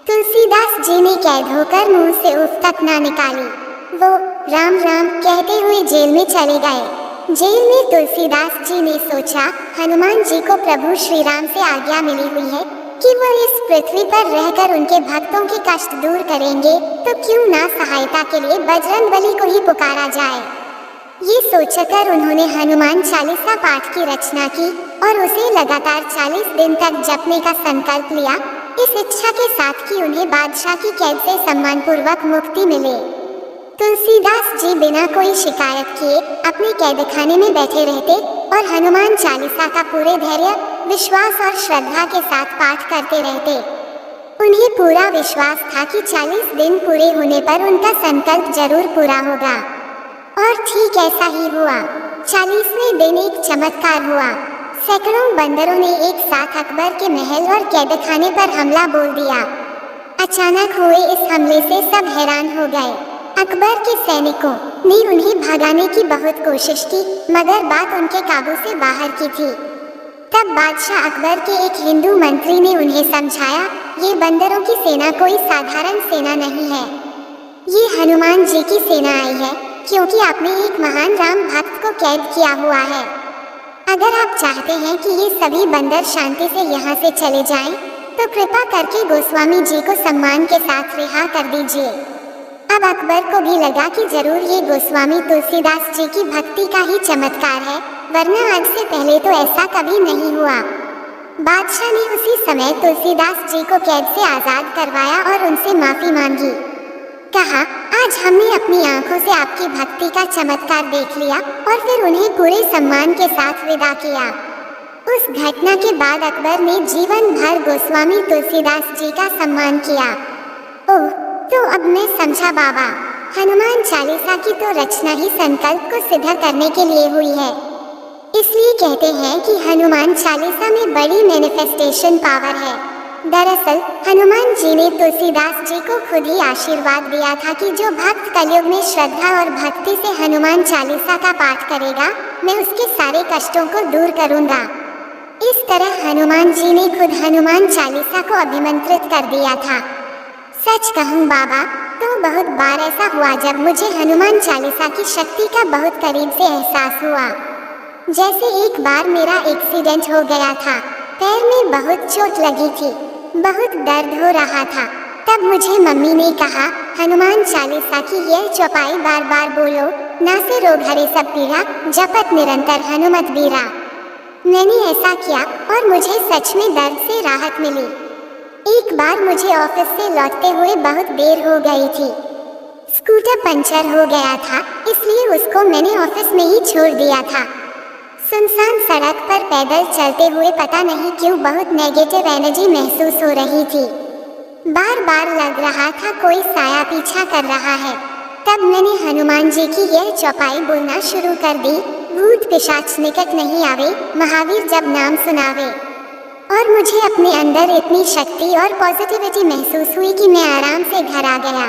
Speaker 1: तुलसीदास जी ने कैद होकर मुंह से उफ तक ना निकाली। वो राम राम कहते हुए जेल में चले गए। जेल में तुलसीदास जी ने सोचा, हनुमान जी को प्रभु श्री राम से आज्ञा मिली हुई है कि वह इस पृथ्वी पर रहकर उनके भक्तों के कष्ट दूर करेंगे, तो क्यों ना सहायता के लिए बजरंगबली को ही पुकारा जाए। ये सोचकर उन्होंने हनुमान चालीसा पाठ की रचना की और उसे लगातार 40 दिन तक जपने का संकल्प लिया, इस इच्छा के साथ कि उन्हें बादशाह की कैद से सम्मानपूर्वक मुक्ति मिले। तुलसीदास जी बिना कोई शिकायत किए अपने कैदखाने में बैठे रहते और हनुमान चालीसा का पूरे धैर्य, विश्वास और श्रद्धा के साथ पाठ करते रहते। उन्हें पूरा विश्वास था कि 40 दिन पूरे होने पर उनका संकल्प जरूर पूरा होगा। और ठीक ऐसा ही हुआ। 40वें दिन एक चमत्कार हुआ। सैकड़ों बंदरों ने एक साथ अकबर के महल और कैदखाने पर हमला बोल दिया। अचानक हुए इस हमले से सब हैरान हो गए। अकबर के सैनिकों ने उन्हें भगाने की बहुत कोशिश की, मगर बात उनके काबू से बाहर की थी। तब बादशाह अकबर के एक हिंदू मंत्री ने उन्हें समझाया, ये बंदरों की सेना कोई साधारण सेना नहीं है, ये हनुमान जी की सेना आई है, क्योंकि आपने एक महान राम भक्त को कैद किया हुआ है। अगर आप चाहते हैं कि ये सभी बंदर शांति से यहाँ से चले जाएं, तो कृपा करके गोस्वामी जी को सम्मान के साथ रिहा कर दीजिए। अब अकबर को भी लगा कि जरूर ये गोस्वामी तुलसीदास जी की भक्ति का ही चमत्कार है, वरना आज से पहले तो ऐसा कभी नहीं हुआ। बादशाह ने उसी समय तुलसीदास जी को कैद से आजाद करवाया और उनसे माफी मांगी। कहा, आज हमने अपनी आंखों से आपकी भक्ति का चमत्कार देख लिया, और फिर उन्हें पूरे सम्मान के साथ विदा किया। उस घटना के बाद अकबर ने जीवन भर गोस्वामी तुलसीदास जी का सम्मान किया। ओह, तो अब मैं समझा बाबा, हनुमान चालीसा की तो रचना ही संकल्प को सिद्ध करने के लिए हुई है। इसलिए कहते हैं कि हनुमान चालीसा में बड़ी मैनिफेस्टेशन पावर है। दरअसल हनुमान जी ने तुलसीदास जी को खुद ही आशीर्वाद दिया था कि जो भक्त कलयुग में श्रद्धा और भक्ति से हनुमान चालीसा का पाठ करेगा, मैं उसके सारे कष्टों को दूर करूंगा। इस तरह हनुमान जी ने खुद हनुमान चालीसा को अभिमंत्रित कर दिया था। सच कहूँ बाबा, तो बहुत बार ऐसा हुआ जब मुझे हनुमान चालीसा की शक्ति का बहुत करीब से एहसास हुआ। जैसे एक बार मेरा एक्सीडेंट हो गया था, पैर में बहुत चोट लगी थी, बहुत दर्द हो रहा था। तब मुझे मम्मी ने कहा, हनुमान चालीसा की यह चौपाई बार बार बोलो, ना से रोग हरे सब पीरा, जपत निरंतर हनुमत बीरा। मैंने ऐसा किया और मुझे सच में दर्द से राहत मिली। एक बार मुझे ऑफिस से लौटते हुए बहुत देर हो गई थी। स्कूटर पंचर हो गया था, इसलिए उसको मैंने ऑफिस में ही छोड़ दिया था। सुनसान सड़क पर पैदल चलते हुए पता नहीं क्यों बहुत नेगेटिव एनर्जी महसूस हो रही थी। बार बार लग रहा था कोई साया पीछा कर रहा है। तब मैंने हनुमान जी की यह चौपाई बोलना शुरू कर दी, भूत पिशाच निकट नहीं आवे, महावीर जब नाम सुनावे। और मुझे अपने अंदर इतनी शक्ति और पॉजिटिविटी महसूस हुई कि मैं आराम से घर आ गया।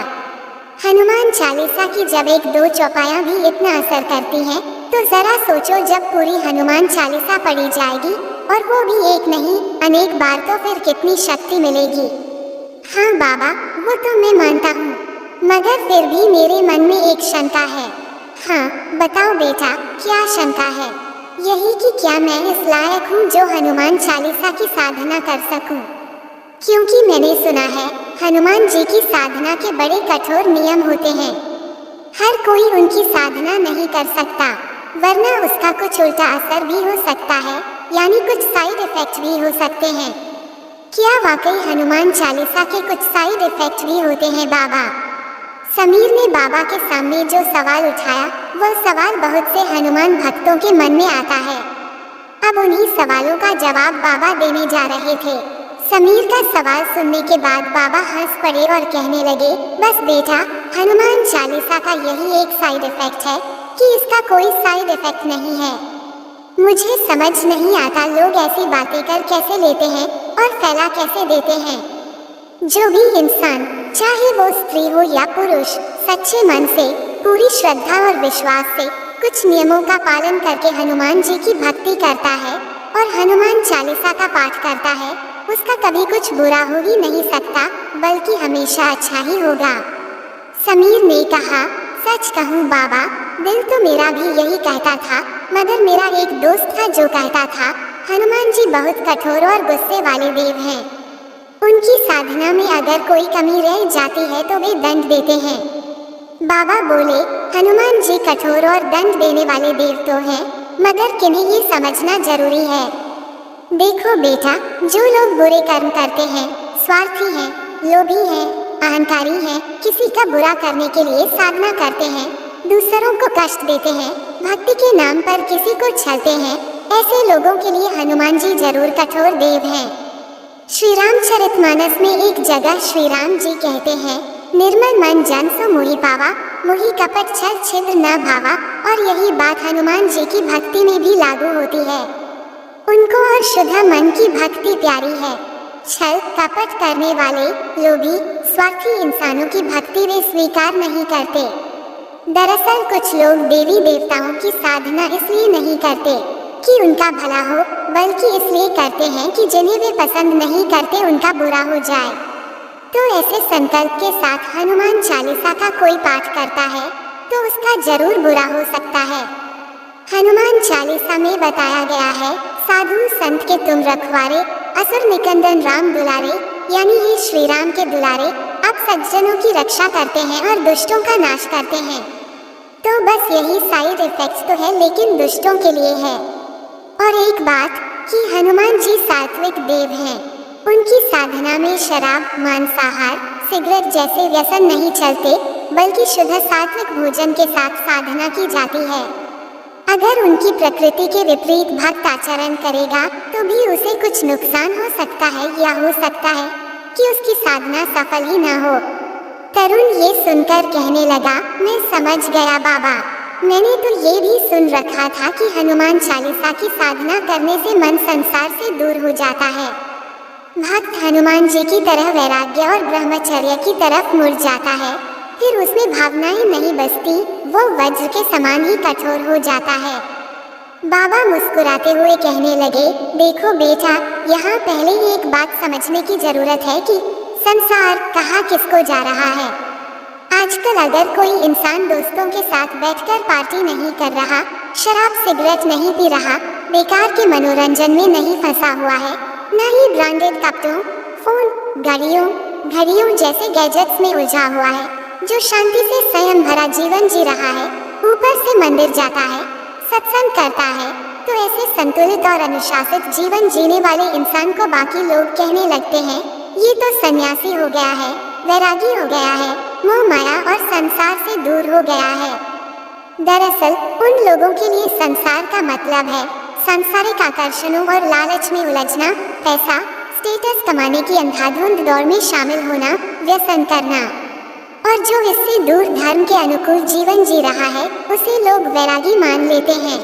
Speaker 1: हनुमान चालीसा की जब एक दो चौपाइयाँ भी इतना असर करती हैं, तो जरा सोचो जब पूरी हनुमान चालीसा पढ़ी जाएगी, और वो भी एक नहीं अनेक बार, तो फिर कितनी शक्ति मिलेगी। हाँ बाबा, वो तो मैं मानता हूँ, मगर फिर भी मेरे मन में एक शंका है। हाँ बताओ बेटा, क्या शंका है? यही कि क्या मैं इस लायक हूँ जो हनुमान चालीसा की साधना कर सकूँ? क्योंकि मैंने सुना है हनुमान जी की साधना के बड़े कठोर नियम होते हैं। हर कोई उनकी साधना नहीं कर सकता, वरना उसका कुछ उल्टा असर भी हो सकता है, यानी कुछ साइड इफेक्ट भी हो सकते हैं। क्या वाकई हनुमान चालीसा के कुछ साइड इफेक्ट भी होते हैं बाबा? समीर ने बाबा के सामने जो सवाल उठाया, वह सवाल बहुत से हनुमान भक्तों के मन में आता है। अब उन्हीं सवालों का जवाब बाबा देने जा रहे थे। समीर का सवाल सुनने के बाद बाबा हंस पड़े और कहने लगे, बस बेटा, हनुमान चालीसा का यही एक साइड इफेक्ट है कि इसका कोई साइड इफेक्ट नहीं है। मुझे समझ नहीं आता लोग ऐसी बातें कर कैसे लेते हैं और फैला कैसे देते हैं। जो भी इंसान, चाहे वो स्त्री हो या पुरुष, सच्चे मन से, पूरी श्रद्धा और विश्वास से कुछ नियमों का पालन करके हनुमान जी की भक्ति करता है और हनुमान चालीसा का पाठ करता है, उसका कभी कुछ बुरा हो ही नहीं सकता, बल्कि हमेशा अच्छा ही होगा। समीर ने कहा, सच कहूँ बाबा, दिल तो मेरा भी यही कहता था, मगर मेरा एक दोस्त था जो कहता था, हनुमान जी बहुत कठोर और गुस्से वाले देव हैं। उनकी साधना में अगर कोई कमी रह जाती है तो वे दंड देते हैं। बाबा बोले, हनुमान जी कठोर और दंड देने वाले देव तो हैं, मगर किन्हें ये समझना जरूरी है। देखो बेटा, जो लोग बुरे कर्म करते हैं, स्वार्थी हैं, लोभी हैं, अहंकारी हैं, किसी का बुरा करने के लिए साधना करते हैं, दूसरों को कष्ट देते हैं, भक्ति के नाम पर किसी को छलते हैं, ऐसे लोगों के लिए हनुमान जी जरूर कठोर देव हैं। श्री रामचरितमानस में एक जगह श्री राम जी कहते हैं, निर्मल मन जन सो मोहि पावा, मोहि कपट छल छिद्र न भावा। और यही बात हनुमान जी की भक्ति में भी लागू होती है। उनको और शुद्ध मन की भक्ति प्यारी है। छल कपट करने वाले, लोभी, स्वार्थी इंसानों की भक्ति वे स्वीकार नहीं करते। दरअसल कुछ लोग देवी देवताओं की साधना इसलिए नहीं करते कि उनका भला हो, बल्कि इसलिए करते हैं कि जिन्हें वे पसंद नहीं करते उनका बुरा हो जाए। तो ऐसे संकल्प के साथ हनुमान चालीसा का कोई पाठ करता है तो उसका जरूर बुरा हो सकता है। हनुमान चालीसा में बताया गया है, साधु संत के तुम रखवारे, असुर निकंदन राम दुलारे, यानी हे श्री राम के दुलारे, आप सज्जनों की रक्षा करते हैं और दुष्टों का नाश करते हैं। तो बस यही साइड इफेक्ट्स तो है, लेकिन दुष्टों के लिए है। और एक बात कि हनुमान जी सात्विक देव हैं। उनकी साधना में शराब, मांसाहार, सिगरेट जैसे व्यसन नहीं चलते, बल्कि शुद्ध सात्विक भोजन के साथ साधना की जाती है। अगर उनकी प्रकृति के विपरीत भक्त आचरण करेगा तो भी उसे कुछ नुकसान हो सकता है, या हो सकता है कि उसकी साधना सफल ही न हो। तरुण ये सुनकर कहने लगा, मैं समझ गया बाबा। मैंने तो ये भी सुन रखा था कि हनुमान चालीसा की साधना करने से मन संसार से दूर हो जाता है। भक्त हनुमान जी की तरह वैराग्य और ब्रह्मचर्य की तरफ मुड़ जाता है, फिर उसमें भावनाएं नहीं बसती, वो वज्र के समान ही कठोर हो जाता है। बाबा मुस्कुराते हुए कहने लगे, देखो बेटा, यहाँ पहले ही एक बात समझने की जरूरत है कि संसार कहाँ किसको जा रहा है। आजकल अगर कोई इंसान दोस्तों के साथ बैठकर पार्टी नहीं कर रहा, शराब सिगरेट नहीं पी रहा, बेकार के मनोरंजन में नहीं फंसा हुआ है, न ही ब्रांडेड कपड़ों, फोन, घड़ियों जैसे गैजेट्स में उलझा हुआ है, जो शांति से संयम भरा जीवन जी रहा है, ऊपर से मंदिर जाता है, सत्संग करता है, तो ऐसे संतुलित और अनुशासित जीवन जीने वाले इंसान को बाकी लोग कहने लगते हैं, ये तो सन्यासी हो गया है, वैरागी हो गया है, मोह माया और संसार से दूर हो गया है। दरअसल उन लोगों के लिए संसार का मतलब है सांसारिक आकर्षणों और लालच में उलझना, पैसा, स्टेटस कमाने की अंधाधुंध दौड़ में शामिल होना, व्यसन करना। और जो इससे दूर धर्म के अनुकूल जीवन जी रहा है, उसे लोग वैरागी मान लेते हैं,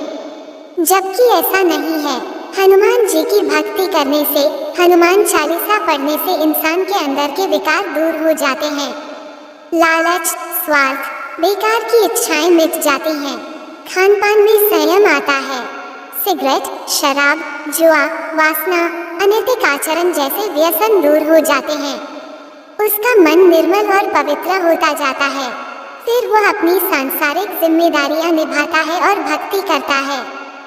Speaker 1: जबकि ऐसा नहीं है। हनुमान जी की भक्ति करने से, हनुमान चालीसा पढ़ने से इंसान के अंदर के विकार दूर हो जाते हैं। लालच, स्वार्थ, बेकार की इच्छाएं मिट जाती हैं। खान पान में संयम आता है। सिगरेट, शराब, जुआ, वासना, अनैतिक आचरण जैसे व्यसन दूर हो जाते हैं। उसका मन निर्मल और पवित्र होता जाता है। फिर वह अपनी सांसारिक जिम्मेदारियां निभाता है और भक्ति करता है।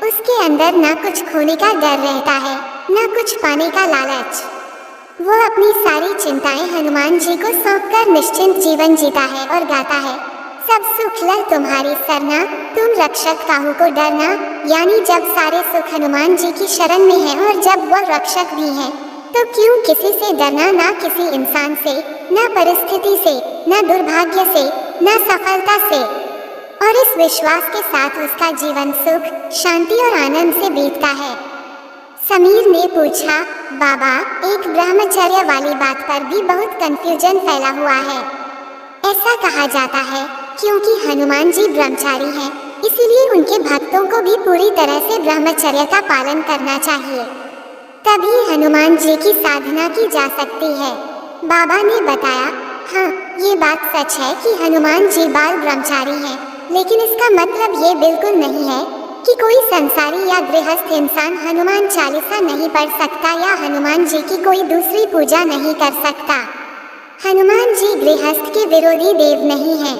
Speaker 1: उसके अंदर न कुछ खोने का डर रहता है, न कुछ पाने का लालच। वो अपनी सारी चिंताएं हनुमान जी को सौंपकर निश्चिंत जीवन जीता है और गाता है, सब सुख लह तुम्हारी सरना, तुम रक्षक काहू को डरना। यानी जब सारे सुख हनुमान जी की शरण में है और जब वह रक्षक भी है, तो क्यों किसी से डरना, ना किसी इंसान से, ना परिस्थिति से, ना दुर्भाग्य से, ना सफलता से। और इस विश्वास के साथ उसका जीवन सुख, शांति और आनंद से बीतता है। समीर ने पूछा, बाबा, एक ब्रह्मचर्य वाली बात पर भी बहुत कंफ्यूजन फैला हुआ है। ऐसा कहा जाता है क्योंकि हनुमान जी ब्रह्मचारी हैं, इसीलिए उनके भक्तों को भी पूरी तरह से ब्रह्मचर्य का पालन करना चाहिए, तभी हनुमान जी की साधना की जा सकती है। बाबा ने बताया, हाँ, ये बात सच है कि हनुमान जी बाल ब्रह्मचारी हैं, लेकिन इसका मतलब ये बिल्कुल नहीं है कि कोई संसारी या गृहस्थ इंसान हनुमान चालीसा नहीं पढ़ सकता या हनुमान जी की कोई दूसरी पूजा नहीं कर सकता। हनुमान जी गृहस्थ के विरोधी देव नहीं हैं।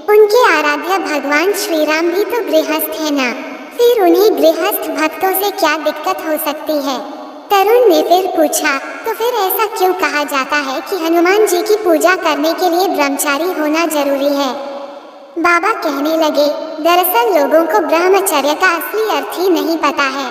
Speaker 1: उनके आराध्य भगवान श्री राम भी तो गृहस्थ है ना, फिर उन्हें गृहस्थ भक्तों से क्या दिक्कत हो सकती है। तरुण ने फिर पूछा, तो फिर ऐसा क्यों कहा जाता है कि हनुमान जी की पूजा करने के लिए ब्रह्मचारी होना जरूरी है। बाबा कहने लगे, दरअसल लोगों को ब्रह्मचर्य का असली अर्थ ही नहीं पता है।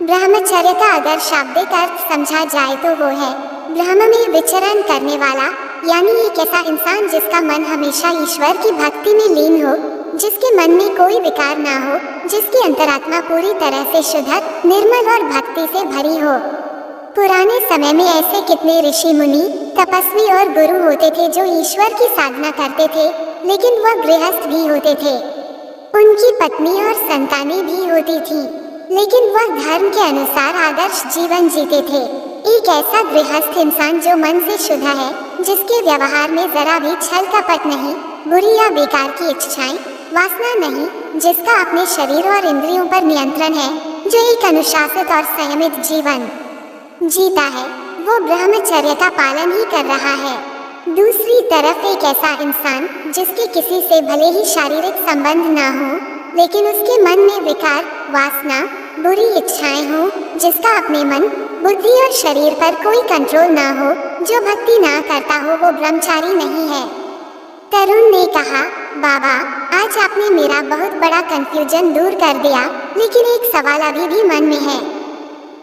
Speaker 1: ब्रह्मचर्य का अगर शाब्दिक अर्थ समझा जाए तो वो है ब्रह्म में विचरण करने वाला, यानी एक ऐसा इंसान जिसका मन हमेशा ईश्वर की भक्ति में लीन हो, जिसके मन में कोई विकार ना हो, जिसकी अंतरात्मा पूरी तरह से शुद्ध, निर्मल और भक्ति से भरी हो। पुराने समय में ऐसे कितने ऋषि मुनि, तपस्वी और गुरु होते थे जो ईश्वर की साधना करते थे, लेकिन वह गृहस्थ भी होते थे। उनकी पत्नी और संतानें भी होती थीं, लेकिन वह धर्म के अनुसार आदर्श जीवन जीते थे। एक ऐसा गृहस्थ इंसान जो मन से शुद्ध है, जिसके व्यवहार में जरा भी छल कपट नहीं, बुरी या बेकार की इच्छाएं, वासना नहीं, जिसका अपने शरीर और इंद्रियों पर नियंत्रण है, जो एक अनुशासित और संयमित जीवन जीता है, वो ब्रह्मचर्य का पालन ही कर रहा है। दूसरी तरफ एक ऐसा इंसान जिसके किसी से भले ही शारीरिक संबंध ना हो, लेकिन उसके मन में विकार, वासना, बुरी इच्छाएं हों, जिसका अपने मन, बुद्धि और शरीर पर कोई कंट्रोल ना हो, जो भक्ति ना करता हो वो ब्रह्मचारी नहीं है। तरुण ने कहा, बाबा आज आपने मेरा बहुत बड़ा कंफ्यूजन दूर कर दिया, लेकिन एक सवाल अभी भी मन में है।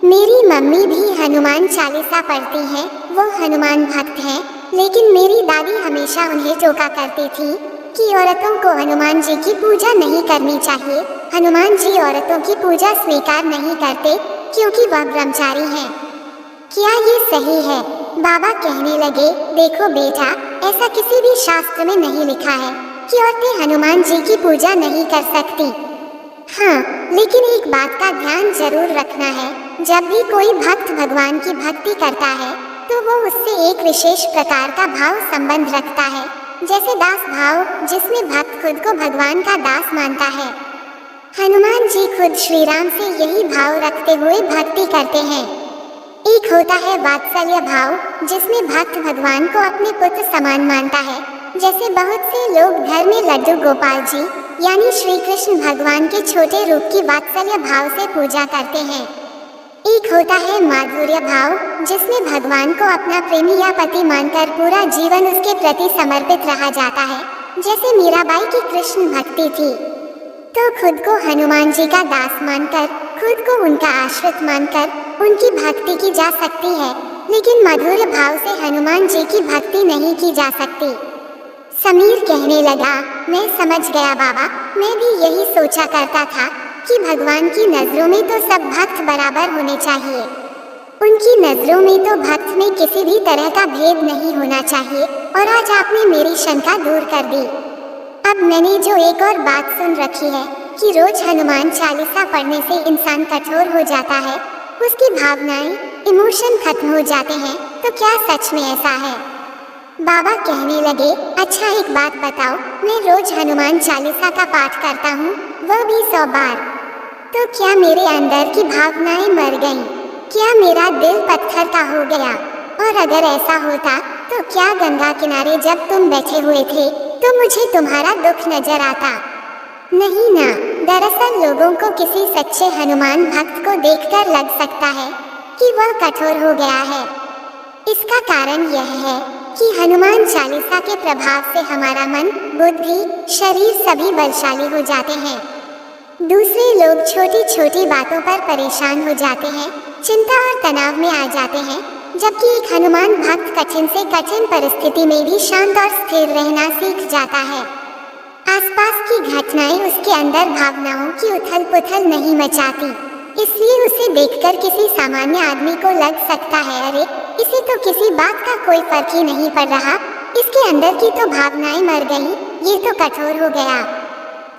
Speaker 1: मेरी मम्मी भी हनुमान चालीसा पढ़ती हैं, वो हनुमान भक्त हैं, लेकिन मेरी दादी हमेशा उन्हें टोका करती थी कि औरतों को हनुमान जी की पूजा नहीं करनी चाहिए। हनुमान जी औरतों की पूजा स्वीकार नहीं करते क्योंकि वह ब्रह्मचारी हैं। क्या ये सही है? बाबा कहने लगे, देखो बेटा, ऐसा किसी भी शास्त्र में नहीं लिखा है कि औरतें हनुमान जी की पूजा नहीं कर सकती। हाँ, लेकिन एक बात का ध्यान जरूर रखना है, जब भी कोई भक्त भगवान की भक्ति करता है तो वो उससे एक विशेष प्रकार का भाव संबंध रखता है, जैसे दास भाव, जिसमें भक्त खुद को भगवान का दास मानता है। हनुमान जी खुद श्री राम से यही भाव रखते हुए भक्ति करते हैं। एक होता है वात्सल्य भाव, जिसमें भक्त भगवान को अपने पुत्र समान मानता है, जैसे बहुत से लोग घर में लड्डू गोपाल जी यानी श्री कृष्ण भगवान के छोटे रूप की वात्सल्य भाव से पूजा करते हैं। एक होता है माधुर्य भाव, जिसमें भगवान को अपना प्रेमी या पति मानकर पूरा जीवन उसके प्रति समर्पित रहा जाता है, जैसे मीराबाई की कृष्ण भक्ति थी। तो खुद को हनुमान जी का दास मानकर, खुद को उनका आश्रित मानकर उनकी भक्ति की जा सकती है, लेकिन माधुर्य भाव से हनुमान जी की भक्ति नहीं की जा सकती। समीर कहने लगा, मैं समझ गया बाबा, मैं भी यही सोचा करता था कि भगवान की नजरों में तो सब भक्त बराबर होने चाहिए। उनकी नजरों में तो भक्त में किसी भी तरह का भेद नहीं होना चाहिए, और आज आपने मेरी शंका दूर कर दी। अब मैंने जो एक और बात सुन रखी है कि रोज हनुमान चालीसा पढ़ने से इंसान कठोर हो जाता है, उसकी भावनाएं, इमोशन खत्म हो जाते हैं, तो क्या सच में ऐसा है? बाबा कहने लगे, अच्छा एक बात बताओ, मैं रोज हनुमान चालीसा का पाठ करता हूँ, वह भी 100 बार, तो क्या मेरे अंदर की भावनाएं मर गईं? क्या मेरा दिल पत्थर का हो गया? और अगर ऐसा होता तो क्या गंगा किनारे जब तुम बैठे हुए थे तो मुझे तुम्हारा दुख नजर आता? नहीं ना। दरअसल लोगों को किसी सच्चे हनुमान भक्त को देखकर लग सकता है कि वह कठोर हो गया है। इसका कारण यह है कि हनुमान चालीसा के प्रभाव से हमारा मन, बुद्धि, शरीर सभी बलशाली हो जाते हैं। दूसरे लोग छोटी छोटी बातों पर परेशान हो जाते हैं, चिंता और तनाव में आ जाते हैं, जबकि एक हनुमान भक्त कठिन से कठिन परिस्थिति में भी शांत और स्थिर रहना सीख जाता है। आसपास की घटनाएं उसके अंदर भावनाओं की उथल पुथल नहीं मचाती, इसलिए उसे देखकर किसी सामान्य आदमी को लग सकता है, अरे इसे तो किसी बात का कोई फर्क ही नहीं पड़ रहा, इसके अंदर की तो भावनाएं मर गई, ये तो कठोर हो गया।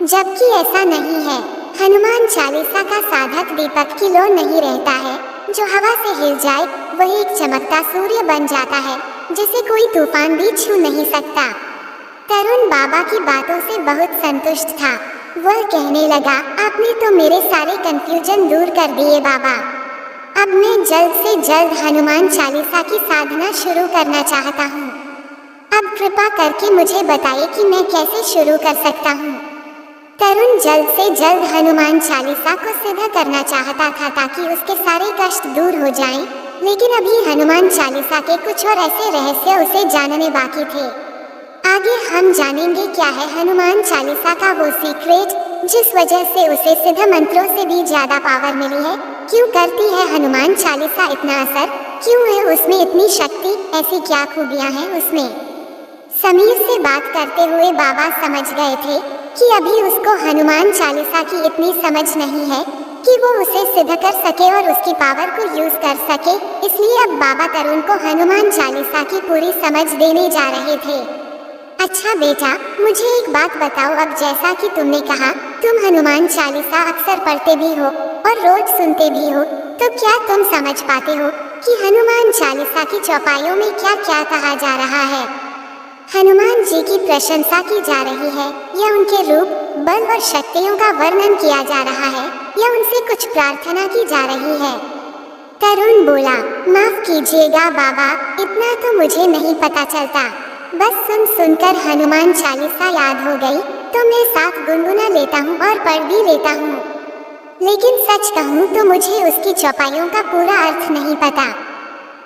Speaker 1: जबकि ऐसा नहीं है। हनुमान चालीसा का साधक दीपक की लो नहीं रहता है, जो हवा से हिल जाए वही एक चमकता सूर्य बन जाता है, जिसे कोई तूफान भी छू नहीं सकता। तरुण बाबा की बातों से बहुत संतुष्ट था। वह कहने लगा, आपने तो मेरे सारे कंफ्यूजन दूर कर दिए बाबा। अब मैं जल्द से जल्द हनुमान चालीसा की साधना शुरू करना चाहता हूँ। अब कृपा करके मुझे बताइए कि मैं कैसे शुरू कर सकता हूँ। तरुण जल्द से जल्द हनुमान चालीसा को सिद्ध करना चाहता था ताकि उसके सारे कष्ट दूर हो जाएं, लेकिन अभी हनुमान चालीसा के कुछ और ऐसे रहस्य उसे जानने बाकी थे। आगे हम जानेंगे क्या है हनुमान चालीसा का वो सीक्रेट, जिस वजह से उसे सिद्ध मंत्रों से भी ज्यादा पावर मिली है। क्यों करती है हनुमान चालीसा इतना असर, क्यों है उसमें इतनी शक्ति, ऐसी क्या खूबियां हैं उसमें। समीर से बात करते हुए बाबा समझ गए थे कि अभी उसको हनुमान चालीसा की इतनी समझ नहीं है कि वो उसे सिद्ध कर सके और उसकी पावर को यूज कर सके, इसलिए अब बाबा तरुण को हनुमान चालीसा की पूरी समझ देने जा रहे थे। अच्छा बेटा, मुझे एक बात बताओ, अब जैसा कि तुमने कहा तुम हनुमान चालीसा अक्सर पढ़ते भी हो और रोज सुनते भी हो, तो क्या तुम समझ पाते हो कि हनुमान चालीसा की चौपाइयों में क्या क्या कहा जा रहा है? हनुमान जी की प्रशंसा की जा रही है या उनके रूप, बल और शक्तियों का वर्णन किया जा रहा है या उनसे कुछ प्रार्थना की जा रही है? तरुण बोला, माफ कीजिएगा बाबा, इतना तो मुझे नहीं पता चलता, बस सुन सुनकर हनुमान चालीसा याद हो गई तो मैं साथ गुनगुना लेता हूँ और पढ़ भी लेता हूँ। लेकिन सच कहूँ तो मुझे उसकी चौपाइयों का पूरा अर्थ नहीं पता।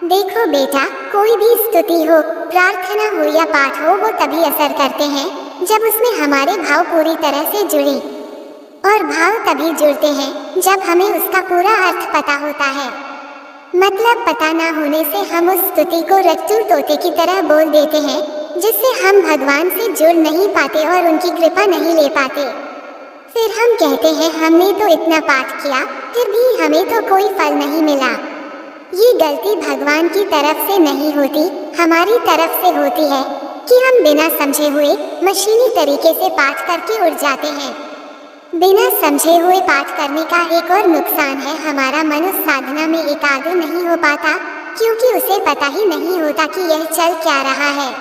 Speaker 1: देखो बेटा, कोई भी स्तुति हो, प्रार्थना हो या पाठ हो, वो तभी असर करते हैं जब उसमें हमारे भाव पूरी तरह से जुड़े। और भाव तभी जुड़ते हैं जब हमें उसका पूरा अर्थ पता होता है। मतलब पता ना होने से हम उस स्तुति को रट्टू तोते की तरह बोल देते हैं, जिससे हम भगवान से जुड़ नहीं पाते और उनकी कृपा नहीं ले पाते। फिर हम कहते हैं हमने तो इतना पाठ किया, फिर भी हमें तो कोई फल नहीं मिला। ये गलती भगवान की तरफ से नहीं होती, हमारी तरफ से होती है कि हम बिना समझे हुए मशीनी तरीके से पाठ करके उड़ जाते हैं। बिना समझे हुए पाठ करने का एक और नुकसान है, हमारा मन उस साधना में एकाग्र नहीं हो पाता, क्योंकि उसे पता ही नहीं होता कि यह चल क्या रहा है।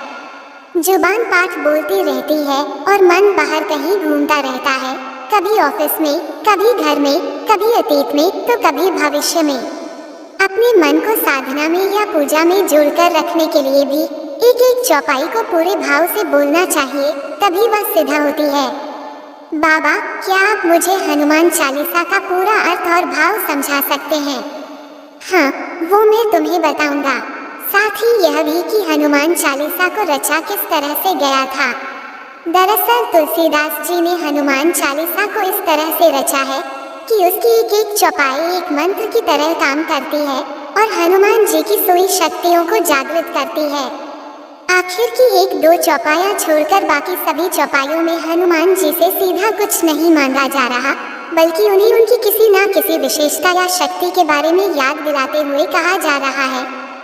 Speaker 1: जुबान पाठ बोलती रहती है और मन बाहर कहीं घूमता रहता है, कभी ऑफिस में, कभी घर में, कभी अतीत में तो कभी भविष्य में। अपने मन को साधना में या पूजा में जोड़कर रखने के लिए भी एक एक चौपाई को पूरे भाव से बोलना चाहिए, तभी वह सिद्ध होती है। बाबा, क्या आप मुझे हनुमान चालीसा का पूरा अर्थ और भाव समझा सकते हैं? हाँ, वो मैं तुम्हें बताऊंगा। साथ ही यह भी कि हनुमान चालीसा को रचा किस तरह से गया था। दरअसल तुलसीदास जी ने हनुमान चालीसा को इस तरह से रचा है कि उसकी एक एक चौपाई एक मंत्र की तरह काम करती है और हनुमान जी की सोई शक्तियों को जागृत करती है। आखिर की एक दो चौपाइयाँ छोड़कर बाकी सभी चौपाइयों में हनुमान जी से सीधा कुछ नहीं मांगा जा रहा, बल्कि उन्हें उनकी किसी न किसी विशेषता या शक्ति के बारे में याद दिलाते हुए कहा जा रहा है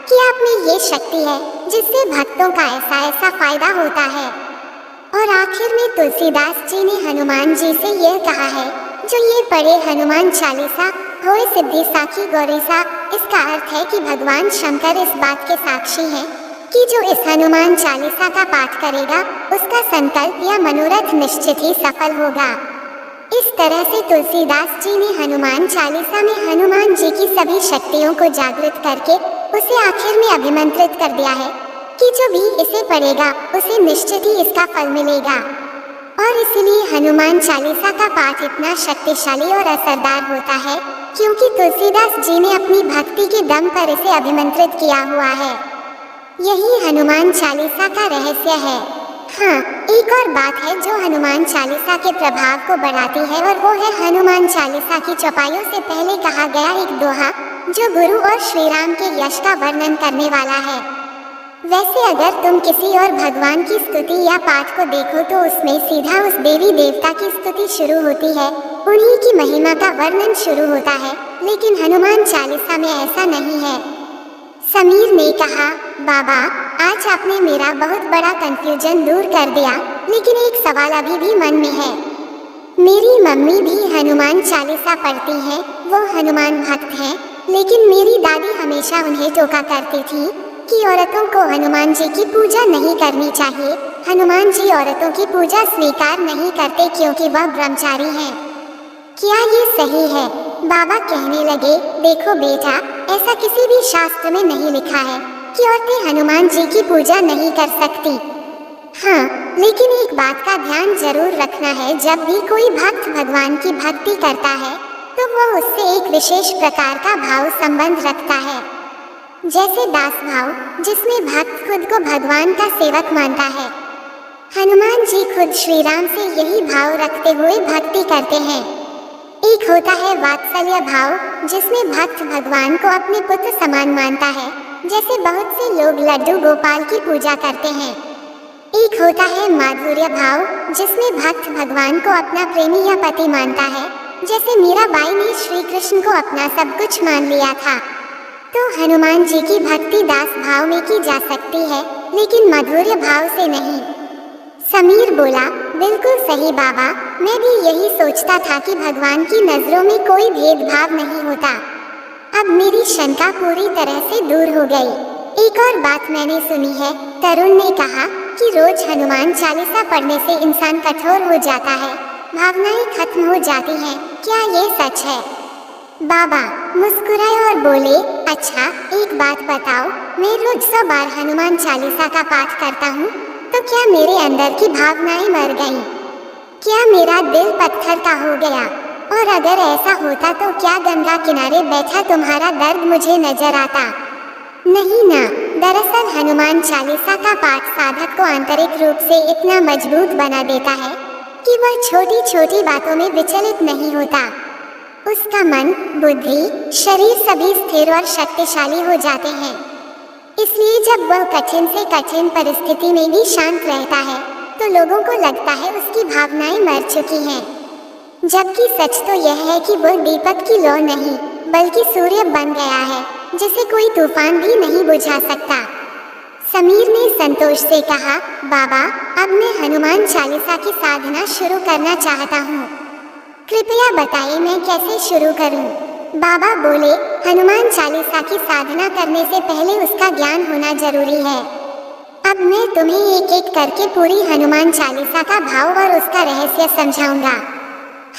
Speaker 1: कि आप में ये शक्ति है जिससे भक्तों का ऐसा ऐसा फायदा होता है। और आखिर में तुलसीदास जी ने हनुमान जी से यह कहा है, जो ये पढ़े हनुमान चालीसा होए सिद्धि साखी गौरीसा। इसका अर्थ है कि भगवान शंकर इस बात के साक्षी हैं कि जो इस हनुमान चालीसा का पाठ करेगा उसका संकल्प या मनोरथ निश्चित ही सफल होगा। इस तरह से तुलसीदास जी ने हनुमान चालीसा में हनुमान जी की सभी शक्तियों को जागृत करके उसे आखिर में अभिमंत्रित कर दिया है कि जो भी इसे पढ़ेगा उसे निश्चित ही इसका फल मिलेगा। और इसलिए हनुमान चालीसा का पाठ इतना शक्तिशाली और असरदार होता है क्योंकि तुलसीदास जी ने अपनी भक्ति के दम पर इसे अभिमंत्रित किया हुआ है। यही हनुमान चालीसा का रहस्य है। हाँ, एक और बात है जो हनुमान चालीसा के प्रभाव को बढ़ाती है और वो है हनुमान चालीसा की चौपाइयों से पहले कहा गया एक दोहा, जो गुरु और श्री राम के यश का वर्णन करने वाला है। वैसे अगर तुम किसी और भगवान की स्तुति या पाठ को देखो तो उसमें सीधा उस देवी देवता की स्तुति शुरू होती है, उन्हीं की महिमा का वर्णन शुरू होता है, लेकिन हनुमान चालीसा में ऐसा नहीं है। समीर ने कहा, बाबा, आज आपने मेरा बहुत बड़ा कंफ्यूजन दूर कर दिया, लेकिन एक सवाल अभी भी मन में है। मेरी मम्मी भी हनुमान चालीसा पढ़ती हैं, वो हनुमान भक्त हैं, लेकिन मेरी दादी हमेशा उन्हें टोका करती थी कि औरतों को हनुमान जी की पूजा नहीं करनी चाहिए। हनुमान जी औरतों की पूजा स्वीकार नहीं करते क्योंकि वह ब्रह्मचारी हैं। क्या ये सही है? बाबा कहने लगे, देखो बेटा, ऐसा किसी भी शास्त्र में नहीं लिखा है कि औरतें हनुमान जी की पूजा नहीं कर सकती। हाँ, लेकिन एक बात का ध्यान जरूर रखना है, जब भी कोई भक्त भगवान की भक्ति करता है तो वह उससे एक विशेष प्रकार का भाव संबंध रखता है, जैसे दास भाव, जिसमें भक्त खुद को भगवान का सेवक मानता है। हनुमान जी खुद श्री राम से यही भाव रखते हुए भक्ति करते हैं। एक होता है वात्सल्य भाव, जिसमें भक्त भगवान को अपने पुत्र समान मानता है, जैसे बहुत से लोग लड्डू गोपाल की पूजा करते हैं। एक होता है माधुर्य भाव, जिसमें भक्त भगवान को अपना प्रेमी या पति मानता है, जैसे मीराबाई ने श्री कृष्ण को अपना सब कुछ मान लिया था। तो हनुमान जी की भक्ति दास भाव में की जा सकती है, लेकिन माधुर्य भाव से नहीं। समीर बोला, बिल्कुल सही बाबा, मैं भी यही सोचता था कि भगवान की नजरों में कोई भेदभाव नहीं होता। अब मेरी शंका पूरी तरह से दूर हो गई। एक और बात मैंने सुनी है, तरुण ने कहा कि रोज हनुमान चालीसा पढ़ने से इंसान कठोर हो जाता है, भावनाएं खत्म हो जाती हैं। क्या ये सच है? बाबा मुस्कुराए और बोले, अच्छा एक बात बताओ, मैं रोज 100 बार हनुमान चालीसा का पाठ करता हूँ, तो क्या मेरे अंदर की भावनाएं मर गईं? क्या मेरा दिल पत्थर का हो गया? और अगर ऐसा होता तो क्या गंगा किनारे बैठा तुम्हारा दर्द मुझे नजर आता? नहीं ना। दरअसल हनुमान चालीसा का पाठ साधक को आंतरिक रूप से इतना मजबूत बना देता है कि वह छोटी छोटी बातों में विचलित नहीं होता। उसका मन, बुद्धि, शरीर सभी स्थिर और शक्तिशाली हो जाते हैं। इसलिए जब वह कठिन से कठिन परिस्थिति में भी शांत रहता है तो लोगों को लगता है उसकी भावनाएं मर चुकी हैं। जबकि सच तो यह है कि वह दीपक की लौ नहीं बल्कि सूर्य बन गया है जिसे कोई तूफान भी नहीं बुझा सकता। समीर ने संतोष से कहा, बाबा, अब मैं हनुमान चालीसा की साधना शुरू करना चाहता हूँ। कृपया बताइए मैं कैसे शुरू करूँ? बाबा बोले, हनुमान चालीसा की साधना करने से पहले उसका ज्ञान होना जरूरी है। अब मैं तुम्हें एक एक करके पूरी हनुमान चालीसा का भाव और उसका रहस्य समझाऊंगा।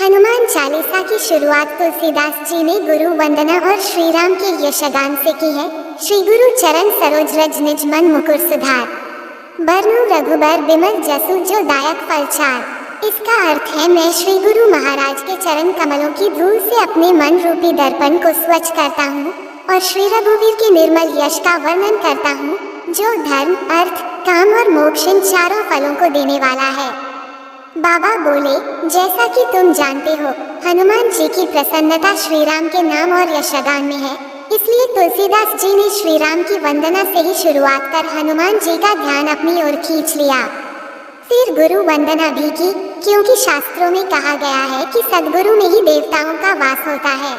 Speaker 1: हनुमान चालीसा की शुरुआत तुलसीदास जी ने गुरु वंदना और श्री राम के यशगान से की है। श्री गुरु चरण सरोज रज निज मन मुकुर सुधार, बरनु रघुबर बिमल जसु जो दायक फलचार। इसका अर्थ है, मैं श्री गुरु महाराज के चरण कमलों की धूल से अपने मन रूपी दर्पण को स्वच्छ करता हूँ और श्री रघुवीर के निर्मल यश का वर्णन करता हूँ जो धर्म, अर्थ, काम और मोक्ष इन चारों फलों को देने वाला है। बाबा बोले, जैसा कि तुम जानते हो, हनुमान जी की प्रसन्नता श्री राम के नाम और यशगान में है। इसलिए तुलसीदास जी ने श्री राम की वंदना से ही शुरुआत कर हनुमान जी का ध्यान अपनी ओर खींच लिया। फिर गुरु वंदना भी की, क्योंकि शास्त्रों में कहा गया है कि सद्गुरु में ही देवताओं का वास होता है।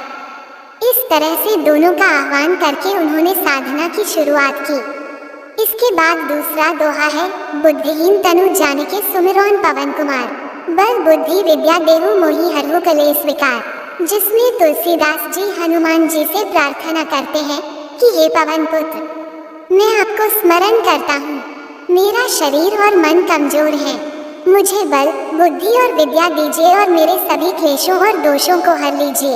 Speaker 1: इस तरह से दोनों का आह्वान करके उन्होंने साधना की शुरुआत की। इसके बाद दूसरा दोहा है, बुद्धिहीन तनु जानिके सुमिरौन पवन कुमार, बल बुद्धि विद्या देहु मोहि हरहु कलेश विकार। जिसमें तुलसीदास जी हनुमान जी से प्रार्थना करते हैं कि हे पवन पुत्र, मैं आपको स्मरण करता हूँ। मेरा शरीर और मन कमजोर है, मुझे बल, बुद्धि और विद्या दीजिए और मेरे सभी क्लेशों और दोषों को हर लीजिए।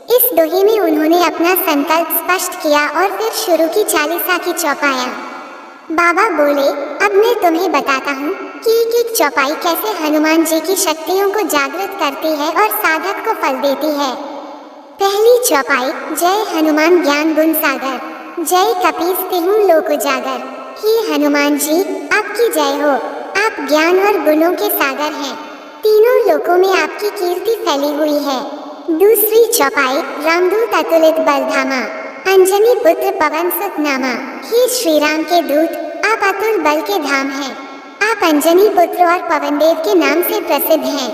Speaker 1: इस दोहे में उन्होंने अपना संकल्प स्पष्ट किया और फिर शुरू की चालीसा की चौपाया। बाबा बोले, अब मैं तुम्हें बताता हूँ कि एक एक चौपाई कैसे हनुमान जी की शक्तियों को जागृत करती है और साधक को फल देती है। पहली चौपाई, जय हनुमान ज्ञान गुण सागर, जय कपीस तिहु लोक उजागर। हे हनुमान जी, आपकी जय हो। आप ज्ञान और गुणों के सागर हैं। तीनों लोकों में आपकी कीर्ति फैली हुई है। दूसरी चौपाई, रामदूत अतुलित बलधामा, अंजनी पुत्र पवन सुत नामा। हे श्री राम के दूत, आप अतुल बल के धाम हैं। आप अंजनी पुत्र और पवन देव के नाम से प्रसिद्ध हैं।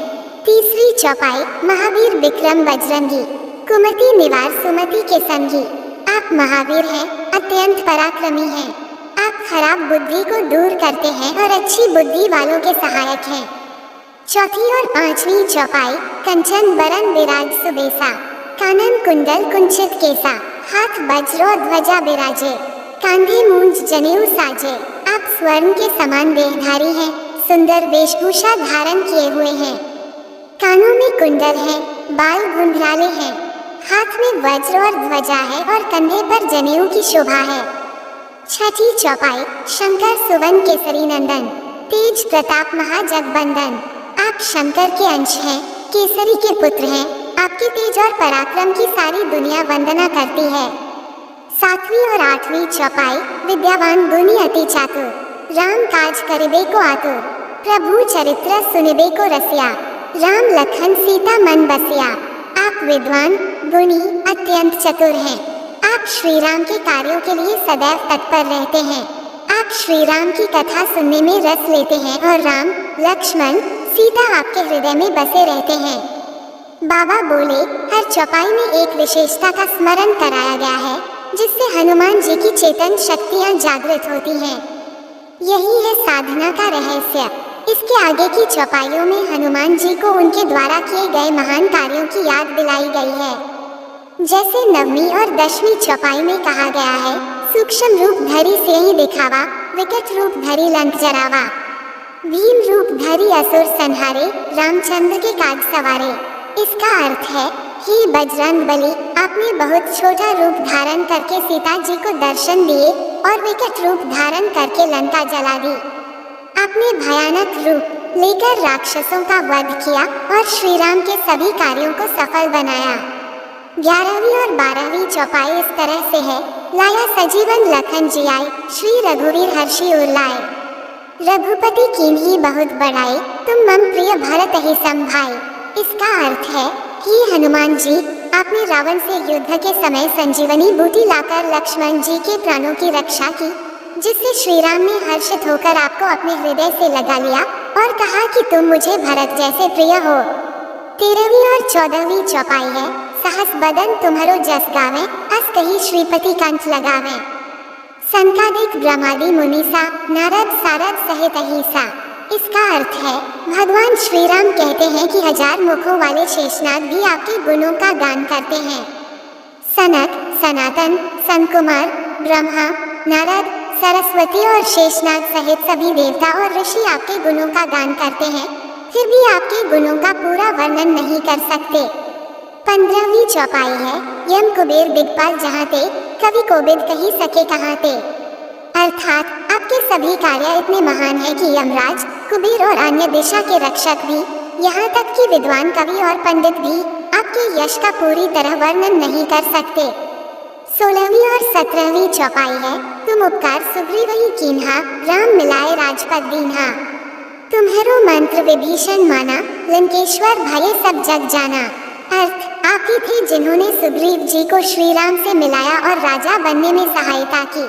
Speaker 1: तीसरी चौपाई, महावीर विक्रम बजरंगी, कुमति निवार सुमति के संगी। आप महावीर हैं, अत्यंत पराक्रमी हैं। आप खराब बुद्धि को दूर करते हैं और अच्छी बुद्धि वालों के सहायक हैं। चौथी और पांचवी चौपाई, कंचन बरन विराज सुबेसा, कानन कुंडल कुंचित केसा, हाथ वज्र और ध्वजा बिराजे, कांधे मूंज जनेऊ साजे। आप स्वर्ण के समान देहधारी हैं, सुंदर वेशभूषा धारण किए हुए हैं। कानों में कुंडल है, बाल घुंघराले हैं, हाथ में वज्र और ध्वजा है और कंधे पर जनेऊ की शोभा है। छठी चौपाई, शंकर सुवन केसरी नंदन, तेज प्रताप महाजगबंदन। आप शंकर के अंश हैं, केसरी के पुत्र हैं। आपके तेज और पराक्रम की सारी दुनिया वंदना करती है। सातवीं और आठवीं चौपाई, विद्यावान गुणी अति चातुर, राम काज करिबे को आतुर, प्रभु चरित्र सुनिबे को रसिया, राम लखन सीता मन बसिया। आप विद्वान, गुणी, अत्यंत चतुर हैं। आप श्री राम के कार्यों के लिए सदैव तत्पर रहते हैं। आप श्री राम की कथा सुनने में रस लेते हैं और राम, लक्ष्मण, सीता आपके हृदय में बसे रहते हैं। बाबा बोले, हर चौपाई में एक विशेषता का स्मरण कराया गया है जिससे हनुमान जी की चेतन शक्तियाँ जागृत होती हैं। यही है साधना का रहस्य। इसके आगे की चौपाइयों में हनुमान जी को उनके द्वारा किए गए महान कार्यों की याद दिलाई गई है। जैसे नवमी और दसवीं चौपाई में कहा गया है, सूक्ष्म रूप धरी सिंह दिखावा, विकट रूप धरी लंक जरावा, भीम रूप धरी असुर संहारे, रामचंद्र के काज सवारे। इसका अर्थ है, हे बजरंग बली, आपने बहुत छोटा रूप धारण करके सीता जी को दर्शन दिए और विकट रूप धारण करके लंका जला दी। आपने भयानक रूप लेकर राक्षसों का वध किया और श्री राम के सभी कार्यों को सफल बनाया। 11वीं और 12वीं चौपाई इस तरह से है। लाया सजीवन लखन जियाए, श्री रघुवीर हर्षि उर लाए। रघुपति कीन्ही बहुत बढ़ाए, तुम मम प्रिय भरत ही संभाए। इसका अर्थ है कि हनुमान जी, आपने रावण से युद्ध के समय संजीवनी बूटी लाकर लक्ष्मण जी के प्राणों की रक्षा की, जिससे श्री राम ने हर्षित होकर आपको अपने हृदय से लगा लिया और कहा कि तुम मुझे भरत जैसे प्रिय हो। 13वीं और 14वीं चौपाई है। सहस बदन तुम्हारो जस गावे, अस कही श्रीपति कंठ लगावे। संकादिक ब्रह्मादि मुनीसा, नारद सारद सहित अहिसा। इसका अर्थ है भगवान श्री राम कहते हैं कि 1000 मुखों वाले शेषनाग भी आपके गुणों का गान करते हैं। सनक, सनातन, संकुमार, ब्रह्मा, नारद, सरस्वती और शेषनाग सहित सभी देवता और ऋषि आपके गुणों का गान करते हैं, फिर भी आपके गुणों का पूरा वर्णन नहीं कर सकते। 15वीं चौपाई है। यम कुबेर दिग्पाल जहाँ ते, कवि कोबिद कही सके कहाँ ते। अर्थात आपके सभी कार्य इतने महान हैं कि यमराज, कुबेर और अन्य दिशा के रक्षक भी, यहाँ तक कि विद्वान कवि और पंडित भी आपके यश का पूरी तरह वर्णन नहीं कर सकते। 16वीं और 17वीं चौपाई है। तुम उपकार सुग्रीवहि कीन्हा, राम मिलाए राजपद दीन्हा। तुम्हारो मंत्र विभीषण माना, लंकेश्वर भये सब जग जाना। अर्थ, आप ही थे जिन्होंने सुग्रीव जी को श्री राम से मिलाया और राजा बनने में सहायता की।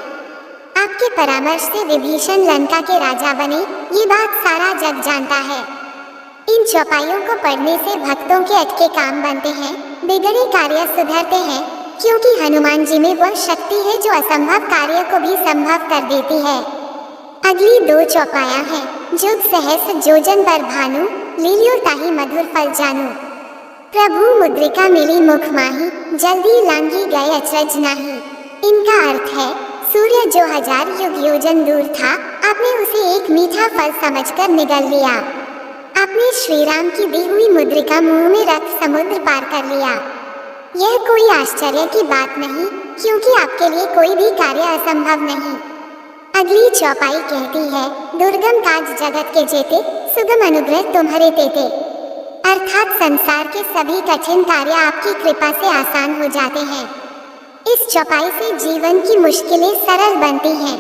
Speaker 1: आपके परामर्श से विभीषण लंका के राजा बने, ये बात सारा जग जानता है। इन चौपाइयों को पढ़ने से भक्तों के अटके काम बनते हैं, बिगड़े कार्य सुधरते हैं, क्योंकि हनुमान जी में वह शक्ति है जो असंभव कार्य को भी संभव कर देती है। अगली 2 चौपायां हैं। जुग सहस्र जोजन पर भानु, लीलियो ताहि मधुर फल जानू। प्रभु मुद्रिका मिली मुख माही, जल्दी लांघी गए अचरज नाही। इनका अर्थ है सूर्य जो 1000 युग योजन दूर था, आपने उसे एक मीठा फल समझकर निगल लिया। आपने श्री राम की दी हुई मुद्रिका मुंह में रख समुद्र पार कर लिया। यह कोई आश्चर्य की बात नहीं, क्योंकि आपके लिए कोई भी कार्य असंभव नहीं। अगली चौपाई कहती है, दुर्गम काज जगत के जेते, सुगम अनुग्रह तुम्हारे तेते। अर्थात संसार के सभी कठिन कार्य आपकी कृपा से आसान हो जाते हैं। इस चौपाई से जीवन की मुश्किलें सरल बनती हैं।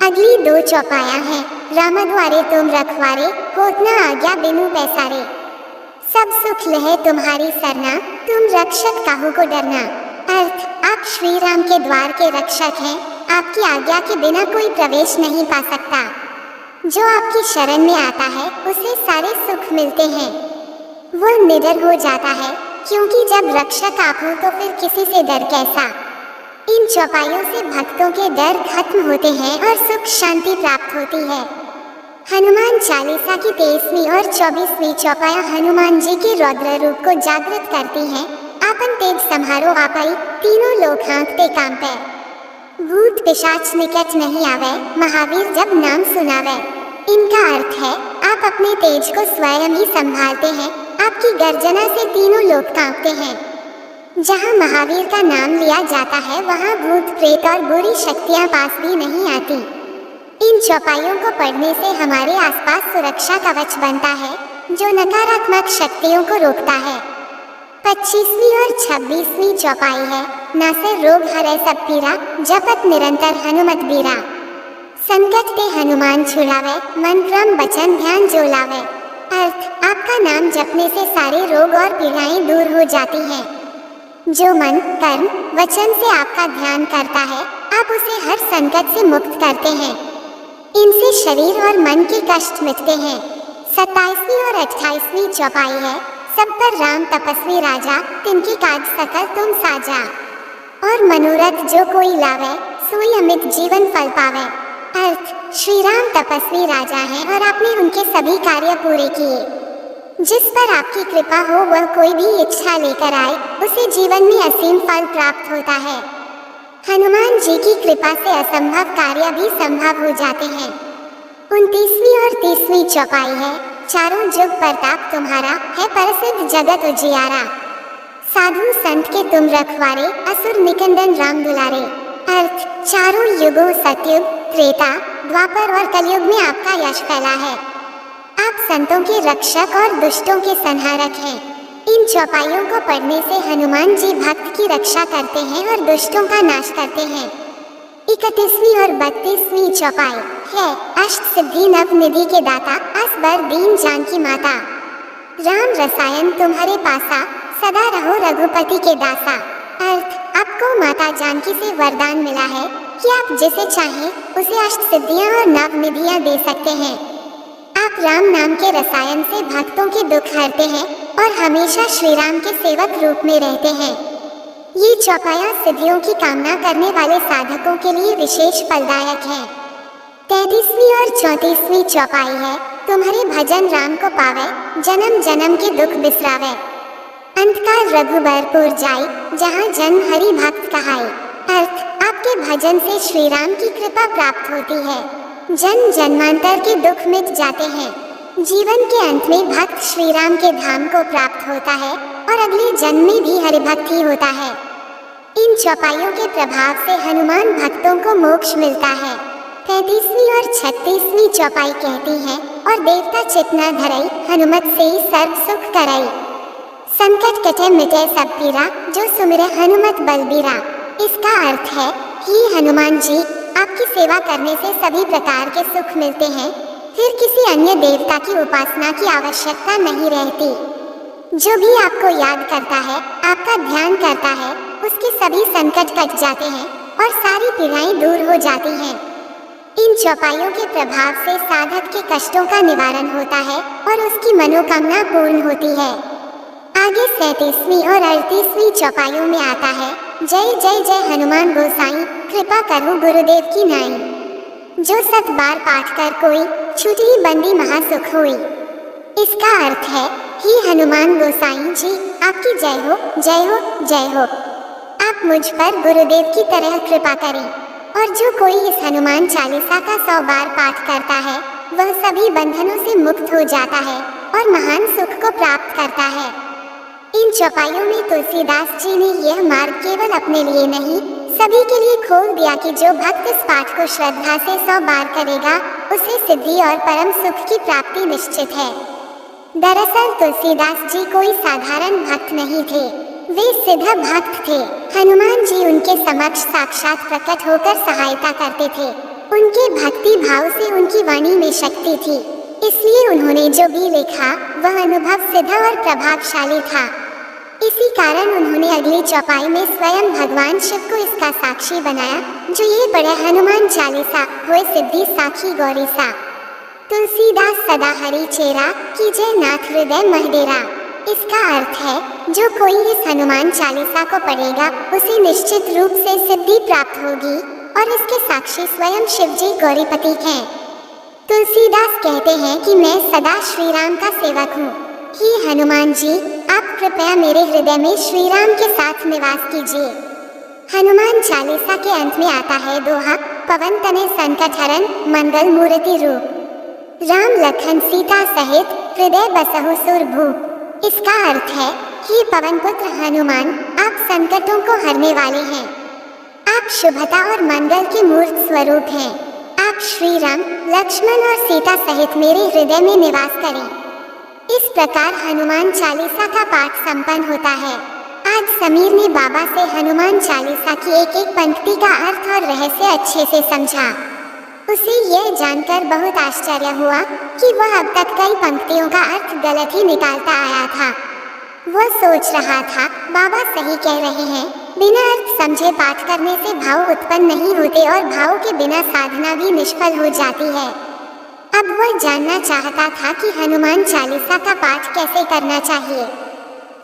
Speaker 1: अगली 2 चौपायां हैं। राम द्वारे तुम रखवारे, होत न आज्ञा बिनु पैसारे। सब सुख लहे तुम्हारी सरना, तुम रक्षक काहू को डरना। अर्थ, आप श्री राम के द्वार के रक्षक हैं, आपकी आज्ञा के बिना कोई प्रवेश नहीं पा सकता। जो आपकी शरण में आता है उसे सारे सुख मिलते हैं, वह निडर हो जाता है, क्योंकि जब रक्षक आप हो तो फिर किसी से डर कैसा। इन चौपाइयों से भक्तों के डर खत्म होते हैं और सुख शांति प्राप्त होती है। हनुमान चालीसा की 23वीं और 24वीं चौपाया हनुमान जी के रौद्र रूप को जागृत करती हैं। आपन तेज सम्हारो आपई, तीनों लोग हाँकते कांपे। भूत पिशाच निकट नहीं आवे, महावीर जब नाम सुनावे। इनका अर्थ है आप अपने तेज को स्वयं ही संभालते हैं, आपकी गर्जना से तीनों लोग कांपते हैं। जहाँ महावीर का नाम लिया जाता है वहाँ भूत प्रेत और बुरी शक्तियाँ पास भी नहीं आती। इन चौपाइयों को पढ़ने से हमारे आसपास सुरक्षा कवच बनता है, जो नकारात्मक शक्तियों को रोकता है। 25वीं और 26वीं चौपाई है। नासे रोग हरे सब पीरा, जपत निरंतर हनुमत बीरा। संकट ते हनुमान छुड़ावे, मन क्रम वचन ध्यान जो लावे। अर्थ, आपका नाम जपने से सारे रोग और पीड़ाएं दूर हो जाती हैं। जो मन, कर्म, वचन से आपका ध्यान करता है, आप उसे हर संकट से मुक्त करते हैं। इनसे शरीर और मन के कष्ट मिटते हैं। 27वीं और 28वीं चौपाई है। सब पर राम तपस्वी राजा, तिनके काज सकल तुम साजा। और मनोरथ जो कोई लावे, सोई अमित जीवन फल पावे। अर्थ, श्री राम तपस्वी राजा हैं और आपने उनके सभी कार्य पूरे किए। जिस पर आपकी कृपा हो वह कोई भी इच्छा लेकर आए, उसे जीवन में असीम फल प्राप्त होता है। हनुमान जी की कृपा से असंभव कार्य भी संभव हो जाते हैं। 29वीं और 30वीं चौपाई है। चारों जुग प्रताप तुम्हारा, है प्रसिद्ध जगत उजियारा। साधु संत के तुम रखवारे, असुर निकंदन राम दुलारे। अर्थ, चारों युगों सतयुग, त्रेता, द्वापर और कलयुग में आपका यश फैला है। आप संतों के रक्षक और दुष्टों के संहारक हैं। इन चौपाइयों को पढ़ने से हनुमान जी भक्त की रक्षा करते हैं और दुष्टों का नाश करते हैं। 31वीं और 32वीं चौपाई है अष्ट सिद्धि नव निधि के दाता असबर दीन जानकी माता। राम रसायन तुम्हारे पासा सदा रहो रघुपति के दासा। अर्थ, आपको माता जानकी से वरदान मिला है कि आप जिसे चाहें उसे अष्ट सिद्धियां और नव निधियां दे सकते हैं। आप राम नाम के रसायन से भक्तों के दुख हरते हैं और हमेशा श्री राम के सेवक रूप में रहते हैं। ये चौपाया सिद्धियों की कामना करने वाले साधकों के लिए विशेष फलदायक है। 33वीं और 34वीं चौपाई है तुम्हारे भजन राम को पावे जन्म जन्म के दुख बिसरावे। अंतकाल रघुबरपुर जाई जहाँ जन्म हरि भक्त कहाई। अर्थ, आपके भजन से श्री राम की कृपा प्राप्त होती है। जन्म जन्मांतर के दुख मिट जाते हैं। जीवन के अंत में भक्त श्री राम के धाम को प्राप्त होता है और अगले जन्म में भी हरिभक्त ही होता है। इन चौपाइयों के प्रभाव से हनुमान भक्तों को मोक्ष मिलता है। 35वीं और 36वीं चौपाई कहती है और देवता चितना धरई हनुमत से सर्व सुख करई। संकट कटे मिटे सब पीरा जो सुमिरे हनुमत बलबीरा। इसका अर्थ है कि हनुमान जी आपकी सेवा करने से सभी प्रकार के सुख मिलते हैं, फिर किसी अन्य देवता की उपासना की आवश्यकता नहीं रहती। जो भी आपको याद करता है, आपका ध्यान करता है, उसके सभी संकट कट जाते हैं और सारी पीड़ाएं दूर हो जाती हैं। इन चौपाइयों के प्रभाव से साधक के कष्टों का निवारण होता है और उसकी मनोकामना पूर्ण होती है। आगे 37वीं और 38वीं चौपाइयों में आता है जय जय जय हनुमान गोसाई कृपा करो गुरुदेव की नाई। जो 7 बार पाठ कर कोई छूटी बंदी महासुख हुई। इसका अर्थ है कि हनुमान गोसाई जी आपकी जय हो जय हो जय हो। आप मुझ पर गुरुदेव की तरह कृपा करें। और जो कोई इस हनुमान चालीसा का 100 बार पाठ करता है वह सभी बंधनों से मुक्त हो जाता है और महान सुख को प्राप्त करता है। इन चौपाइयों में तुलसीदास जी ने यह मार्ग केवल अपने लिए नहीं सभी के लिए खोल दिया कि जो भक्त इस पाठ को श्रद्धा से 100 बार करेगा उसे सिद्धि और परम सुख की प्राप्ति निश्चित है। दरअसल तुलसीदास जी कोई साधारण भक्त नहीं थे, वे सिद्ध भक्त थे। हनुमान जी उनके समक्ष साक्षात प्रकट होकर सहायता करते थे। उनके भक्ति भाव से उनकी वाणी में शक्ति थी, इसलिए उन्होंने जो भी लिखा वह अनुभव सिद्ध और प्रभावशाली था। इसी कारण उन्होंने अगली चौपाई में स्वयं भगवान शिव को इसका साक्षी बनाया, जो ये पढ़े हनुमान चालीसा हुए सिद्धि साखी गौरीसा। तुलसीदास सदा हरि चेरा कीजय नाथ हृदय महडेरा। इसका अर्थ है जो कोई इस हनुमान चालीसा को पढ़ेगा उसे निश्चित रूप से सिद्धि प्राप्त होगी और इसके साक्षी स्वयं शिव जी गौरीपति हैं। तुलसीदास कहते हैं कि मैं सदा श्री राम का सेवक हूँ। हे हनुमान जी, आप कृपया मेरे हृदय में श्री राम के साथ निवास कीजिए। हनुमान चालीसा के अंत में आता है दोहा पवन तने संकट हरन मंगल मूर्ति रूप। राम लखन सीता सहित हृदय बसहु सुरभूप। इसका अर्थ है कि पवन पुत्र हनुमान आप संकटों को हरने वाले हैं। आप शुभता और मंगल के मूर्त स्वरूप हैं। आप श्री राम लक्ष्मण और सीता सहित मेरे हृदय में निवास करें। इस प्रकार हनुमान चालीसा का पाठ संपन्न होता है। आज समीर ने बाबा से हनुमान चालीसा की एक एक पंक्ति का अर्थ और रहस्य अच्छे से समझा। उसे यह जानकर बहुत आश्चर्य हुआ कि वह अब तक कई पंक्तियों का अर्थ गलत ही निकालता आया था। वह सोच रहा था बाबा सही कह रहे हैं, बिना अर्थ समझे पाठ करने से भाव उत्पन्न नहीं होते और भाव के बिना साधना भी निष्फल हो जाती है। अब वह जानना चाहता था कि हनुमान चालीसा का पाठ कैसे करना चाहिए,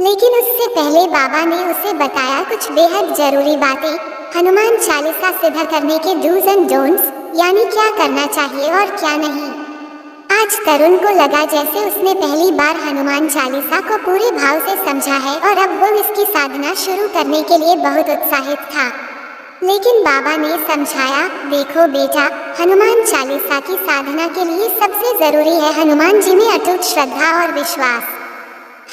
Speaker 1: लेकिन उससे पहले बाबा ने उसे बताया कुछ बेहद जरूरी बातें। हनुमान चालीसा सिद्ध करने के डूज एंड डोंट्स, यानी क्या करना चाहिए और क्या नहीं। आज तरुण को लगा जैसे उसने पहली बार हनुमान चालीसा को पूरे भाव से समझा है और अब वो इसकी साधना शुरू करने के लिए बहुत उत्साहित था। लेकिन बाबा ने समझाया, देखो बेटा, हनुमान चालीसा की साधना के लिए सबसे जरूरी है हनुमान जी में अटूट श्रद्धा और विश्वास।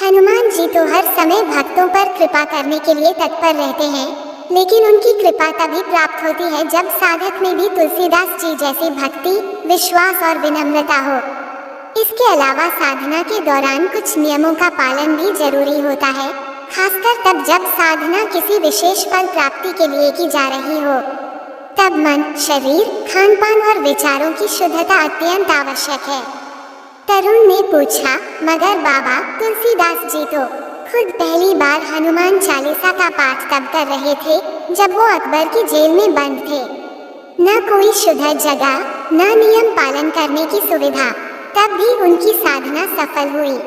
Speaker 1: हनुमान जी तो हर समय भक्तों पर कृपा करने के लिए तत्पर रहते हैं, लेकिन उनकी कृपा तभी प्राप्त होती है जब साधक में भी तुलसीदास जी जैसी भक्ति, विश्वास और विनम्रता हो। इसके अलावा साधना के दौरान कुछ नियमों का पालन भी जरूरी होता है, खासकर तब जब साधना किसी विशेष फल प्राप्ति के लिए की जा रही हो। तब मन, शरीर, खान पान और विचारों की शुद्धता अत्यंत आवश्यक है। तरुण ने पूछा, मगर बाबा, तुलसीदास जी तो खुद पहली बार हनुमान चालीसा का पाठ तब कर रहे थे जब वो अकबर की जेल में बंद थे। न कोई शुद्ध जगह, न नियम पालन करने की सुविधा, तब भी उनकी साधना सफल हुई।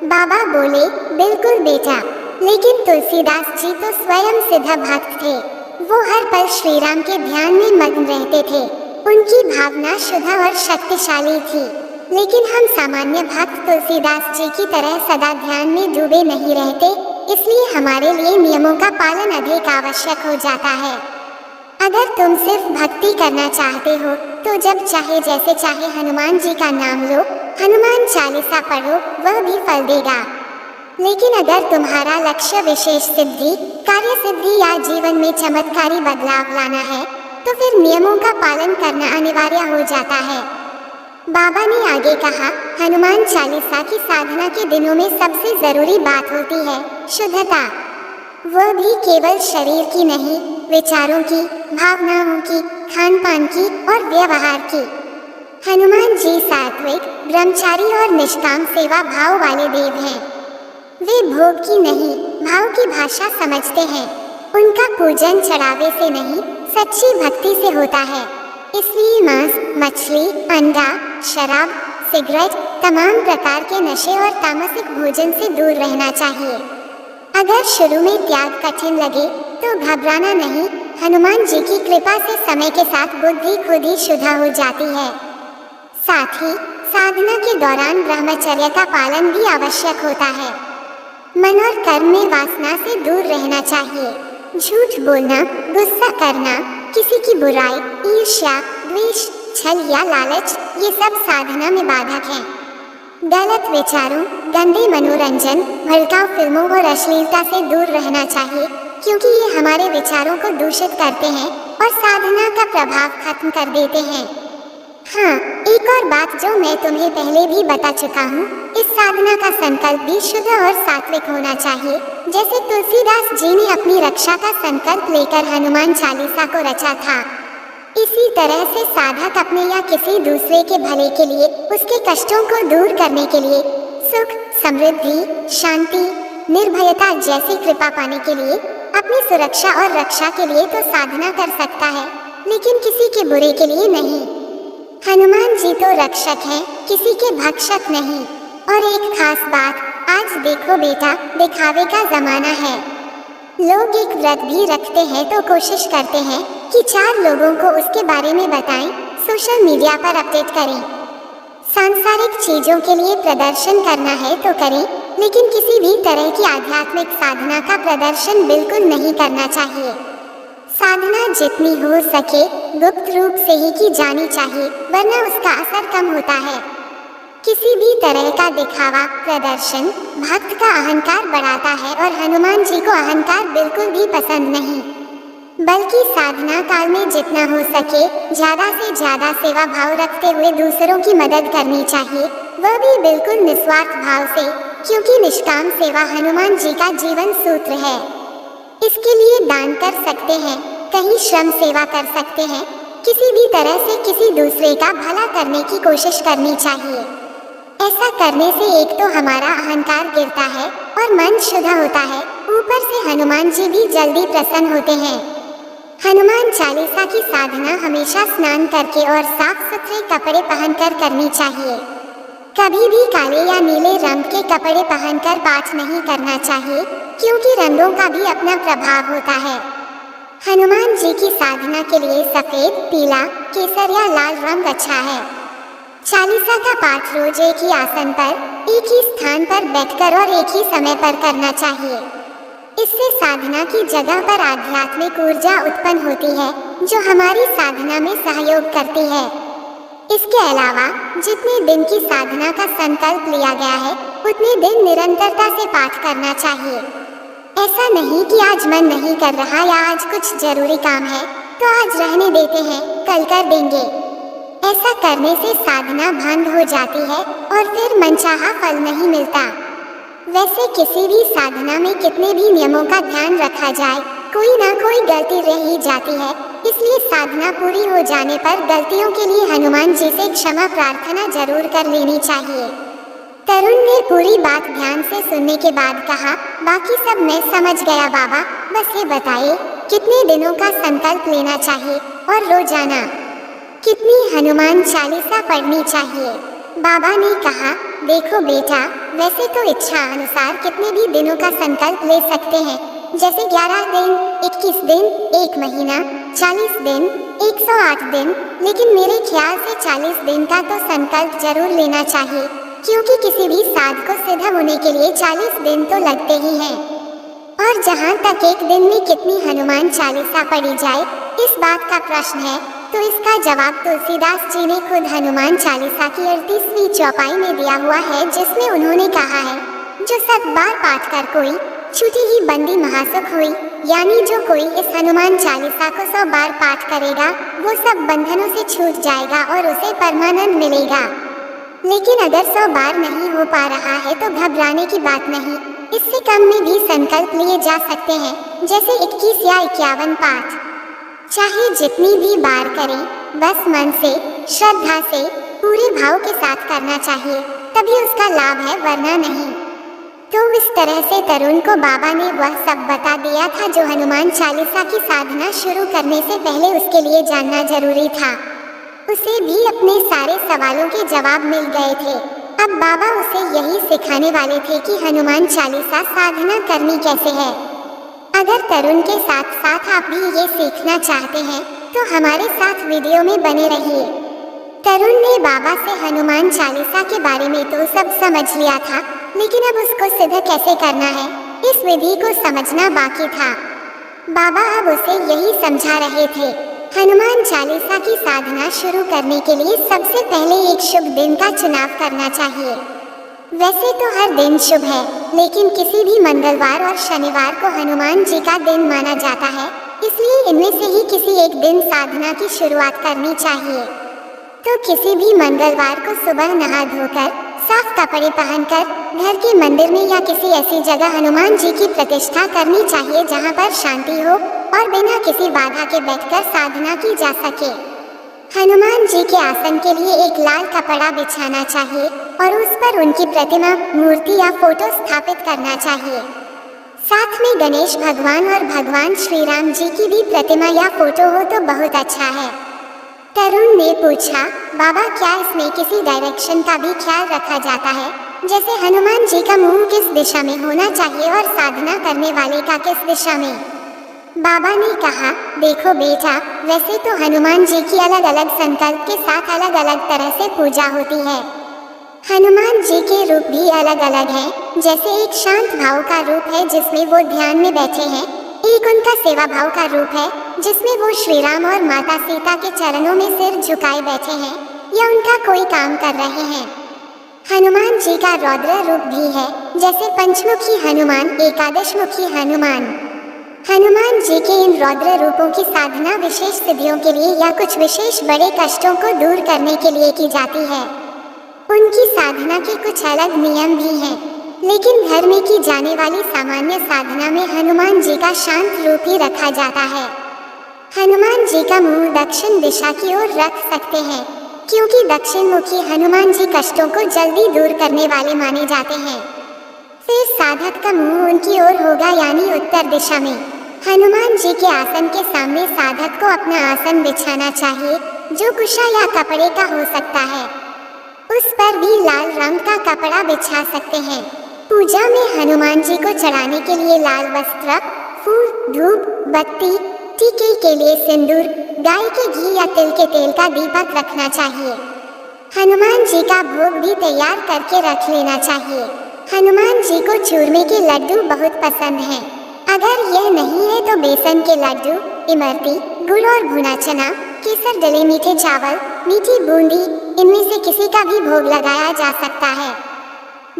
Speaker 1: बाबा बोले, बिल्कुल बेटा, लेकिन तुलसीदास जी तो स्वयं सिद्ध भक्त थे। वो हर पल श्री राम के ध्यान में मग्न रहते थे। उनकी भावना शुद्ध और शक्तिशाली थी। लेकिन हम सामान्य भक्त तुलसीदास जी की तरह सदा ध्यान में डूबे नहीं रहते, इसलिए हमारे लिए नियमों का पालन अधिक आवश्यक हो जाता है। अगर तुम सिर्फ भक्ति करना चाहते हो तो जब चाहे जैसे चाहे हनुमान जी का नाम लो, हनुमान चालीसा पढ़ो, वह भी फल देगा। लेकिन अगर तुम्हारा लक्ष्य विशेष सिद्धि, कार्य सिद्धि या जीवन में चमत्कारी बदलाव लाना है तो फिर नियमों का पालन करना अनिवार्य हो जाता है। बाबा ने आगे कहा, हनुमान चालीसा की साधना के दिनों में सबसे जरूरी बात होती है शुद्धता। वह भी केवल शरीर की नहीं, विचारों की, भावनाओं की, खान पान की और व्यवहार की। हनुमान जी सात्विक, ब्रह्मचारी और निष्काम सेवा भाव वाले देव हैं। वे भोग की नहीं, भाव की भाषा समझते हैं। उनका पूजन चढ़ावे से नहीं, सच्ची भक्ति से होता है। इसलिए मांस, मछली, अंडा, शराब, सिगरेट, तमाम प्रकार के नशे और तामसिक भोजन से दूर रहना चाहिए। अगर शुरू में त्याग कठिन लगे तो घबराना नहीं, हनुमान जी की कृपा से समय के साथ बुद्धि खुद ही शुद्ध हो जाती है। साथ ही साधना के दौरान ब्रह्मचर्य का पालन भी आवश्यक होता है। मन और कर्म में वासना से दूर रहना चाहिए। झूठ बोलना, गुस्सा करना, किसी की बुराई, ईर्ष्या, द्वेष, छल या लालच, ये सब साधना में बाधक हैं। गलत विचारों, गंदे मनोरंजन, भड़काऊ फिल्मों और अश्लीलता से दूर रहना चाहिए, क्योंकि ये हमारे विचारों को दूषित करते हैं और साधना का प्रभाव खत्म कर देते हैं। हाँ, एक और बात जो मैं तुम्हें पहले भी बता चुका हूँ, इस साधना का संकल्प भी शुद्ध और सात्विक होना चाहिए। जैसे तुलसीदास जी ने अपनी रक्षा का संकल्प लेकर हनुमान चालीसा को रचा था, इसी तरह से साधक अपने या किसी दूसरे के भले के लिए, उसके कष्टों को दूर करने के लिए, सुख, समृद्धि, शांति, निर्भयता जैसी कृपा पाने के लिए, अपनी सुरक्षा और रक्षा के लिए तो साधना कर सकता है, लेकिन किसी के बुरे के लिए नहीं। हनुमान जी तो रक्षक हैं, किसी के भक्षक नहीं। और एक खास बात, आज देखो बेटा, दिखावे का जमाना है। लोग एक व्रत भी रखते हैं तो कोशिश करते हैं कि 4 लोगों को उसके बारे में बताएं, सोशल मीडिया पर अपडेट करें। सांसारिक चीजों के लिए प्रदर्शन करना है तो करें, लेकिन किसी भी तरह की आध्यात्मिक साधना का प्रदर्शन बिल्कुल नहीं करना चाहिए। साधना जितनी हो सके गुप्त रूप से ही की जानी चाहिए, वरना उसका असर कम होता है। किसी भी तरह का दिखावा, प्रदर्शन भक्त का अहंकार बढ़ाता है और हनुमान जी को अहंकार बिल्कुल भी पसंद नहीं। बल्कि साधना काल में जितना हो सके ज्यादा से ज्यादा सेवा भाव रखते हुए दूसरों की मदद करनी चाहिए, वह भी बिल्कुल निस्वार्थ भाव से, क्योंकि निष्काम सेवा हनुमान जी का जीवन सूत्र है। इसके लिए दान कर सकते हैं, कहीं श्रम सेवा कर सकते हैं, किसी भी तरह से किसी दूसरे का भला करने की कोशिश करनी चाहिए। ऐसा करने से एक तो हमारा अहंकार गिरता है और मन शुद्ध होता है, ऊपर से हनुमान जी भी जल्दी प्रसन्न होते हैं। हनुमान चालीसा की साधना हमेशा स्नान करके और साफ सुथरे कपड़े पहनकर करनी चाहिए। कभी भी काले या नीले रंग के कपड़े पहनकर पाठ नहीं करना चाहिए, क्योंकि रंगों का भी अपना प्रभाव होता है। हनुमान जी की साधना के लिए सफेद, पीला, केसर या लाल रंग अच्छा है। चालीसा का पाठ रोज एक ही आसन पर, एक ही स्थान पर बैठकर और एक ही समय पर करना चाहिए। इससे साधना की जगह पर आध्यात्मिक ऊर्जा उत्पन्न होती है, जो हमारी साधना में सहयोग करती है। इसके अलावा जितने दिन की साधना का संकल्प लिया गया है, उतने दिन निरंतरता से पाठ करना चाहिए। ऐसा नहीं कि आज मन नहीं कर रहा या आज कुछ जरूरी काम है तो आज रहने देते हैं, कल कर देंगे। ऐसा करने से साधना भंग हो जाती है और फिर मनचाहा फल नहीं मिलता। वैसे किसी भी साधना में कितने भी नियमों का ध्यान रखा जाए, कोई ना कोई गलती रह ही जाती है। इसलिए साधना पूरी हो जाने पर गलतियों के लिए हनुमान जी से क्षमा प्रार्थना जरूर कर लेनी चाहिए। तरुण ने पूरी बात ध्यान से सुनने के बाद कहा, बाकी सब मैं समझ गया बाबा, बस ये बताइए कितने दिनों का संकल्प लेना चाहिए और रोजाना कितनी हनुमान चालीसा पढ़नी चाहिए। बाबा ने कहा, देखो बेटा, वैसे तो इच्छा अनुसार कितने भी दिनों का संकल्प ले सकते हैं, जैसे 11 दिन, 21 दिन, 1 महीना, 40 दिन, 108 दिन, लेकिन मेरे ख्याल से 40 दिन का तो संकल्प जरूर लेना चाहिए, क्योंकि किसी भी साध को सिद्ध होने के लिए 40 दिन तो लगते ही हैं। और जहाँ तक एक दिन में कितनी हनुमान चालीसा पढ़ी जाए, इस बात का प्रश्न है, तो इसका जवाब तुलसीदास जी ने खुद हनुमान चालीसा की 38वीं चौपाई में दिया हुआ है, जिसमें उन्होंने कहा है, जो 7 बार पाठ कर कोई छूटी ही बंदी महासुख हुई। यानी जो कोई इस हनुमान चालीसा को 100 बार पाठ करेगा, वो सब बंधनों से छूट जाएगा और उसे परमानंद मिलेगा। लेकिन अगर 100 बार नहीं हो पा रहा है तो घबराने की बात नहीं, इससे कम में भी संकल्प लिए जा सकते हैं, जैसे 21 या 51 पाठ। चाहे जितनी भी बार करें, बस मन से, श्रद्धा से, पूरे भाव के साथ करना चाहिए, तभी उसका लाभ है, वरना नहीं। तो इस तरह से तरुण को बाबा ने वह सब बता दिया था जो हनुमान चालीसा की साधना शुरू करने से पहले उसके लिए जानना जरूरी था। उसे भी अपने सारे सवालों के जवाब मिल गए थे। अब बाबा उसे यही सिखाने वाले थे कि हनुमान चालीसा साधना करनी कैसे है। अगर तरुण के साथ साथ आप भी ये सीखना चाहते हैं तो हमारे साथ वीडियो में बने रहिए। तरुण ने बाबा से हनुमान चालीसा के बारे में तो सब समझ लिया था, लेकिन अब उसको सिद्ध कैसे करना है, इस विधि को समझना बाकी था। बाबा अब उसे यही समझा रहे थे। हनुमान चालीसा की साधना शुरू करने के लिए सबसे पहले एक शुभ दिन का चुनाव करना चाहिए। वैसे तो हर दिन शुभ है, लेकिन किसी भी मंगलवार और शनिवार को हनुमान जी का दिन माना जाता है, इसलिए इनमें से ही किसी एक दिन साधना की शुरुआत करनी चाहिए। तो किसी भी मंगलवार को सुबह नहा धोकर, साफ कपड़े पहनकर घर के मंदिर में या किसी ऐसी जगह हनुमान जी की प्रतिष्ठा करनी चाहिए जहां पर शांति हो और बिना किसी बाधा के बैठकर साधना की जा सके। हनुमान जी के आसन के लिए एक लाल कपड़ा बिछाना चाहिए और उस पर उनकी प्रतिमा, मूर्ति या फोटो स्थापित करना चाहिए। साथ में गणेश भगवान और भगवान श्री राम जी की भी प्रतिमा या फोटो हो तो बहुत अच्छा है। तरुण ने पूछा, बाबा क्या इसमें किसी डायरेक्शन का भी ख्याल रखा जाता है, जैसे हनुमान जी का मुंह किस दिशा में होना चाहिए और साधना करने वाले का किस दिशा में? बाबा ने कहा, देखो बेटा, वैसे तो हनुमान जी की अलग अलग संकल्प के साथ अलग अलग तरह से पूजा होती है। हनुमान जी के रूप भी अलग अलग हैं, जैसे एक शांत भाव का रूप है जिसमें वो ध्यान में बैठे हैं, एक उनका सेवा भाव का रूप है जिसमें वो श्री राम और माता सीता के चरणों में सिर झुकाए बैठे हैं या उनका कोई काम कर रहे हैं। हनुमान जी का रौद्र रूप भी है, जैसे पंचमुखी हनुमान, एकादशमुखी हनुमान। हनुमान जी के इन रौद्र रूपों की साधना विशेष सिद्धियों के लिए या कुछ विशेष बड़े कष्टों को दूर करने के लिए की जाती है। उनकी साधना के कुछ अलग नियम भी हैं, लेकिन घर में की जाने वाली सामान्य साधना में हनुमान जी का शांत रूप ही रखा जाता है। हनुमान जी का मुंह दक्षिण दिशा की ओर रख सकते हैं, क्योंकि दक्षिण मुखी हनुमान जी कष्टों को जल्दी दूर करने वाले माने जाते हैं। फिर साधक का मुंह उनकी ओर होगा, यानी उत्तर दिशा में। हनुमान जी के आसन के सामने साधक को अपना आसन बिछाना चाहिए, जो कुशा या कपड़े का हो सकता है। उस पर भी लाल रंग का कपड़ा बिछा सकते हैं। पूजा में हनुमान जी को चढ़ाने के लिए लाल वस्त्र, फूल, धूप, बत्ती, टीके के लिए सिंदूर, गाय के घी या तिल के तेल का दीपक रखना चाहिए। हनुमान जी का भोग भी तैयार करके रख लेना चाहिए। हनुमान जी को चूरमे के लड्डू बहुत पसंद हैं। अगर यह नहीं है तो बेसन के लड्डू, इमरती, गुड़ और भुना चना, केसर डले मीठे चावल, मीठी बूंदी, इनमें से किसी का भी भोग लगाया जा सकता है।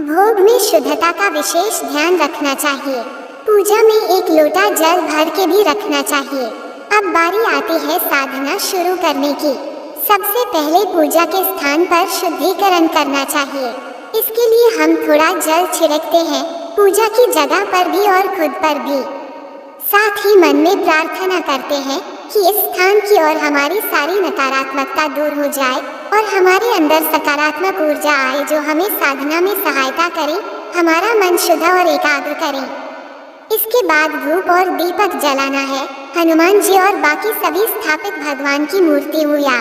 Speaker 1: भोग में शुद्धता का विशेष ध्यान रखना चाहिए। पूजा में एक लोटा जल भर के भी रखना चाहिए। अब बारी आती है साधना शुरू करने की। सबसे पहले पूजा के स्थान पर शुद्धिकरण करना चाहिए। इसके लिए हम थोड़ा जल छिड़कते हैं, पूजा की जगह पर भी और खुद पर भी। साथ ही मन में प्रार्थना करते हैं कि इस स्थान की ओर हमारी सारी नकारात्मकता दूर हो जाए और हमारे अंदर सकारात्मक ऊर्जा आए जो हमें साधना में सहायता करे, हमारा मन शुद्ध और एकाग्र करे। इसके बाद धूप और दीपक जलाना है। हनुमान जी और बाकी सभी स्थापित भगवान की मूर्तियों या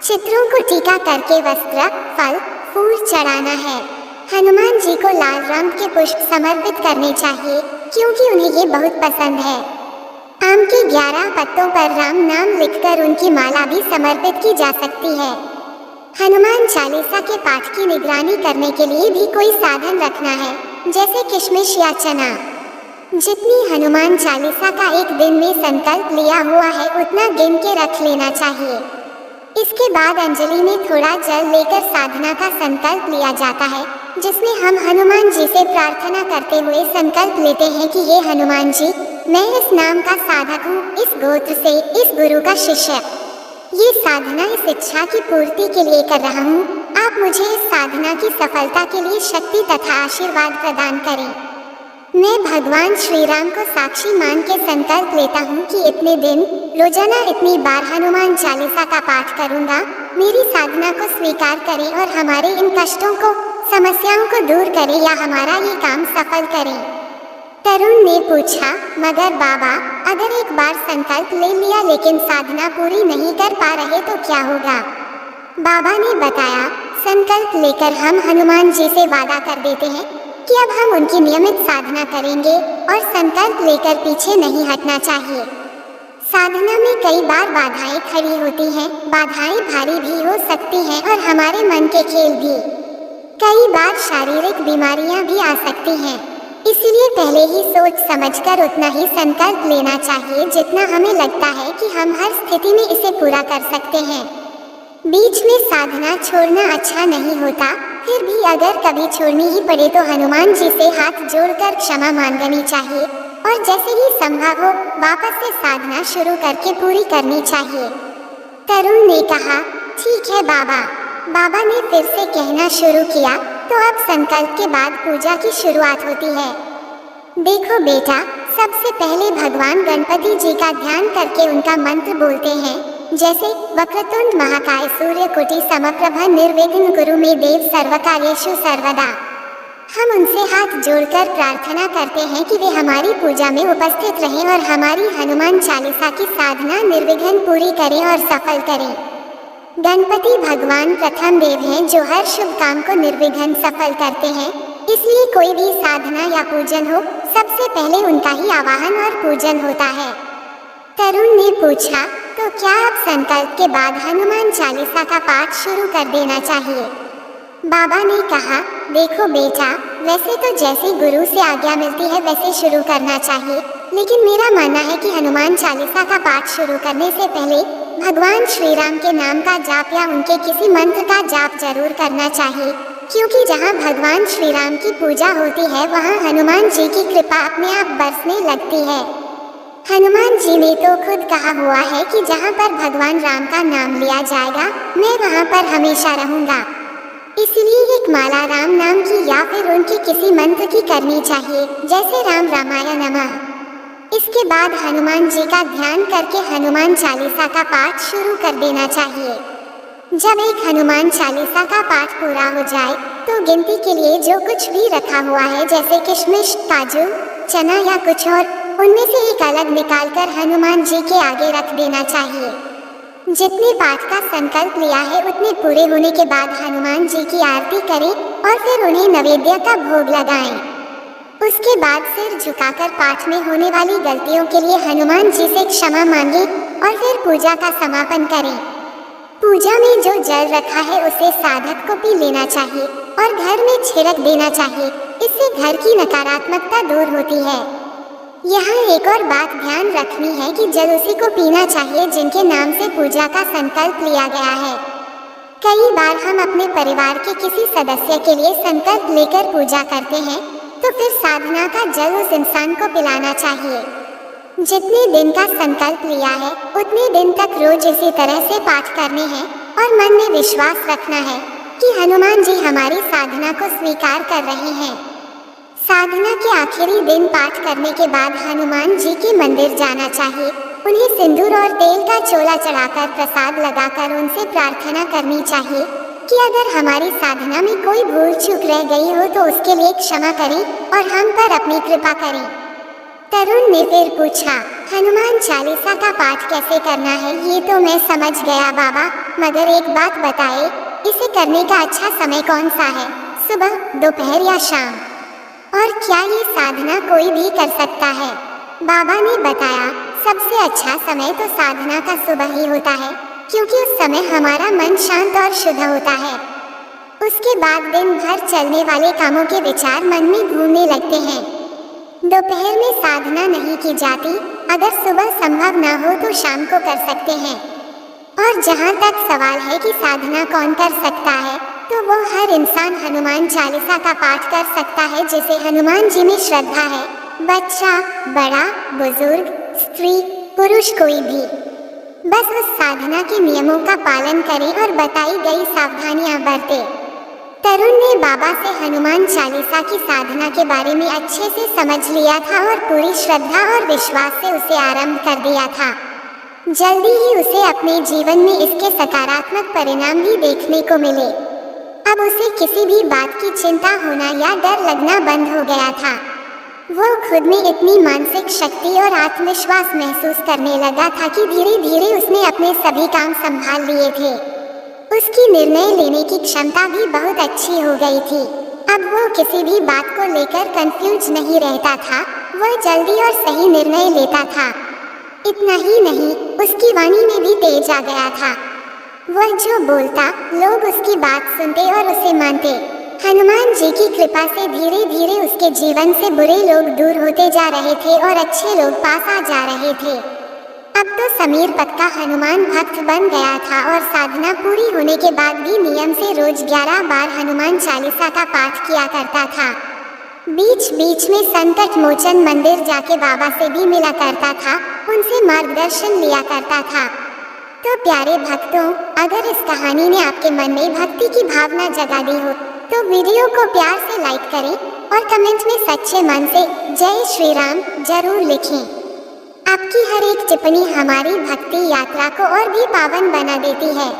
Speaker 1: चित्रों को टीका करके वस्त्र, फल, फूल चढ़ाना है। हनुमान जी को लाल रंग के पुष्प समर्पित करने चाहिए क्योंकि उन्हें ये बहुत पसंद है। आम के 11 पत्तों पर राम नाम लिखकर उनकी माला भी समर्पित की जा सकती है। हनुमान चालीसा के पाठ की निगरानी करने के लिए भी कोई साधन रखना है, जैसे किशमिश या चना। जितनी हनुमान चालीसा का एक दिन में संकल्प लिया हुआ है उतना गिन के रख लेना चाहिए। इसके बाद अंजलि में थोड़ा जल लेकर साधना का संकल्प लिया जाता है, जिसमें हम हनुमान जी से प्रार्थना करते हुए संकल्प लेते हैं कि हे हनुमान जी, मैं इस नाम का साधक हूँ, इस गोत्र से, इस गुरु का शिष्य। ये साधना इस इच्छा की पूर्ति के लिए कर रहा हूँ। आप मुझे इस साधना की सफलता के लिए शक्ति तथा आशीर्वाद प्रदान करें। मैं भगवान श्री राम को साक्षी मान के संकल्प लेता हूँ कि इतने दिन रोजाना इतनी बार हनुमान चालीसा का पाठ करूँगा। मेरी साधना को स्वीकार करें और हमारे इन कष्टों को, समस्याओं को दूर करें या हमारा ये काम सफल करें। तरुण ने पूछा, मगर बाबा, अगर एक बार संकल्प ले लिया लेकिन साधना पूरी नहीं कर पा रहे तो क्या होगा? बाबा ने बताया, संकल्प लेकर हम हनुमान जी से वादा कर देते हैं कि अब हम उनकी नियमित साधना करेंगे और संकल्प लेकर पीछे नहीं हटना चाहिए। साधना में कई बार बाधाएं खड़ी होती हैं, बाधाएं भारी भी हो सकती हैं और हमारे मन के खेल भी। कई बार शारीरिक बीमारियां भी आ सकती हैं, इसलिए पहले ही सोच समझकर उतना ही संकल्प लेना चाहिए जितना हमें लगता है कि हम हर स्थिति में इसे पूरा कर सकते हैं। बीच में साधना छोड़ना अच्छा नहीं होता, फिर भी अगर कभी छोड़नी ही पड़े तो हनुमान जी से हाथ जोड़कर क्षमा मांगनी चाहिए और जैसे ही संभव हो वापस से साधना शुरू करके पूरी करनी चाहिए। तरुण ने कहा, ठीक है बाबा। बाबा ने फिर से कहना शुरू किया, तो अब संकल्प के बाद पूजा की शुरुआत होती है। देखो बेटा, सबसे पहले भगवान गणपति जी का ध्यान करके उनका मंत्र बोलते हैं, जैसे वक्रतुंड महाकाय सूर्यकोटि समप्रभ निर्विघ्न कुरु मे देव सर्वकार्येषु सर्वदा। हम उनसे हाथ जोड़कर प्रार्थना करते हैं कि वे हमारी पूजा में उपस्थित रहें और हमारी हनुमान चालीसा की साधना निर्विघ्न पूरी करें और सफल करें। गणपति भगवान प्रथम देव हैं जो हर शुभ काम को निर्विघ्न सफल करते हैं, इसलिए कोई भी साधना या पूजन हो, सबसे पहले उनका ही आवाहन और पूजन होता है। तरुण ने पूछा, तो क्या अब संकल्प के बाद हनुमान चालीसा का पाठ शुरू कर देना चाहिए? बाबा ने कहा, देखो बेटा, वैसे तो जैसे गुरु से आज्ञा मिलती है वैसे शुरू करना चाहिए, लेकिन मेरा मानना है कि हनुमान चालीसा का पाठ शुरू करने से पहले भगवान श्री राम के नाम का जाप या उनके किसी मंत्र का जाप जरूर करना चाहिए, क्योंकि जहाँ भगवान श्री राम की पूजा होती है वहाँ हनुमान जी की कृपा अपने आप बरसने लगती है। हनुमान जी ने तो खुद कहा हुआ है कि जहाँ पर भगवान राम का नाम लिया जाएगा मैं वहाँ पर हमेशा रहूँगा। इसलिए एक माला राम नाम की या फिर उनके किसी मंत्र की करनी चाहिए, जैसे राम रामाय नमः। इसके बाद हनुमान जी का ध्यान करके हनुमान चालीसा का पाठ शुरू कर देना चाहिए। जब एक हनुमान चालीसा का पाठ पूरा हो जाए तो गिनती के लिए जो कुछ भी रखा हुआ है, जैसे किशमिश, काजू, चना या कुछ और, उनमें से एक अलग निकालकर हनुमान जी के आगे रख देना चाहिए। जितने पाठ का संकल्प लिया है उतने पूरे होने के बाद हनुमान जी की आरती करें और फिर उन्हें नैवेद्य का भोग लगाएं। उसके बाद सिर झुकाकर पाठ में होने वाली गलतियों के लिए हनुमान जी से क्षमा मांगें और फिर पूजा का समापन करें। पूजा में जो जल रखा है उसे साधक को पी लेना चाहिए और घर में छिड़क देना चाहिए, इससे घर की नकारात्मकता दूर होती है। यहाँ एक और बात ध्यान रखनी है कि जल उसी को पीना चाहिए जिनके नाम से पूजा का संकल्प लिया गया है। कई बार हम अपने परिवार के किसी सदस्य के लिए संकल्प लेकर पूजा करते हैं, तो फिर साधना का जल उस इंसान को पिलाना चाहिए। जितने दिन का संकल्प लिया है उतने दिन तक रोज इसी तरह से पाठ करने हैं और मन में विश्वास रखना है कि हनुमान जी हमारी साधना को स्वीकार कर रहे हैं। साधना के आखिरी दिन पाठ करने के बाद हनुमान जी के मंदिर जाना चाहिए। उन्हें सिंदूर और तेल का चोला चढ़ाकर प्रसाद लगाकर उनसे प्रार्थना करनी चाहिए कि अगर हमारी साधना में कोई भूल चूक रह गई हो तो उसके लिए क्षमा करें और हम पर अपनी कृपा करें। तरुण ने फिर पूछा, हनुमान चालीसा का पाठ कैसे करना है? ये तो मैं समझ गया बाबा, मगर एक बात बताए, इसे करने का अच्छा समय कौन सा है? सुबह, दोपहर या शाम? और क्या ये साधना कोई भी कर सकता है? बाबा ने बताया, सबसे अच्छा समय तो साधना का सुबह ही होता है, क्योंकि उस समय हमारा मन शांत और शुद्ध होता है। उसके बाद दिन भर चलने वाले कामों के विचार मन में घूमने लगते हैं। दोपहर में साधना नहीं की जाती, अगर सुबह संभव न हो तो शाम को कर सकते हैं। और जहाँ तक सवाल है कि साधना कौन कर सकता है, तो वो हर इंसान हनुमान चालीसा का पाठ कर सकता है जिसे हनुमान जी में श्रद्धा है। बच्चा, बड़ा, बुजुर्ग, स्त्री, पुरुष, कोई भी बस उस साधना के नियमों का पालन करे और बताई गई सावधानियां बरते। तरुण ने बाबा से हनुमान चालीसा की साधना के बारे में अच्छे से समझ लिया था और पूरी श्रद्धा और विश्वास से उसे आरंभ कर दिया था। जल्दी ही उसे अपने जीवन में इसके सकारात्मक परिणाम भी देखने को मिले। अब उसे किसी भी बात की चिंता होना या डर लगना बंद हो गया था। वो खुद में इतनी मानसिक शक्ति और आत्मविश्वास महसूस करने लगा था कि धीरे धीरे उसने अपने सभी काम संभाल लिए थे। उसकी निर्णय लेने की क्षमता भी बहुत अच्छी हो गई थी। अब वो किसी भी बात को लेकर कंफ्यूज नहीं रहता था, वह जल्दी और सही निर्णय लेता था। इतना ही नहीं, उसकी वाणी में भी तेज आ गया था। वह जो बोलता, लोग उसकी बात सुनते और उसे मानते। हनुमान जी की कृपा से धीरे धीरे उसके जीवन से बुरे लोग दूर होते जा रहे थे और अच्छे लोग पास आ जा रहे थे। अब तो समीर पक्का हनुमान भक्त बन गया था और साधना पूरी होने के बाद भी नियम से रोज 11 बार हनुमान चालीसा का पाठ किया करता था। बीच बीच में संकट मोचन मंदिर जाके बाबा से भी मिला करता था, उनसे मार्गदर्शन लिया करता था। तो प्यारे भक्तों, अगर इस कहानी ने आपके मन में भक्ति की भावना जगा दी हो तो वीडियो को प्यार से लाइक करें और कमेंट में सच्चे मन से जय श्री राम जरूर लिखें। आपकी हर एक टिप्पणी हमारी भक्ति यात्रा को और भी पावन बना देती है।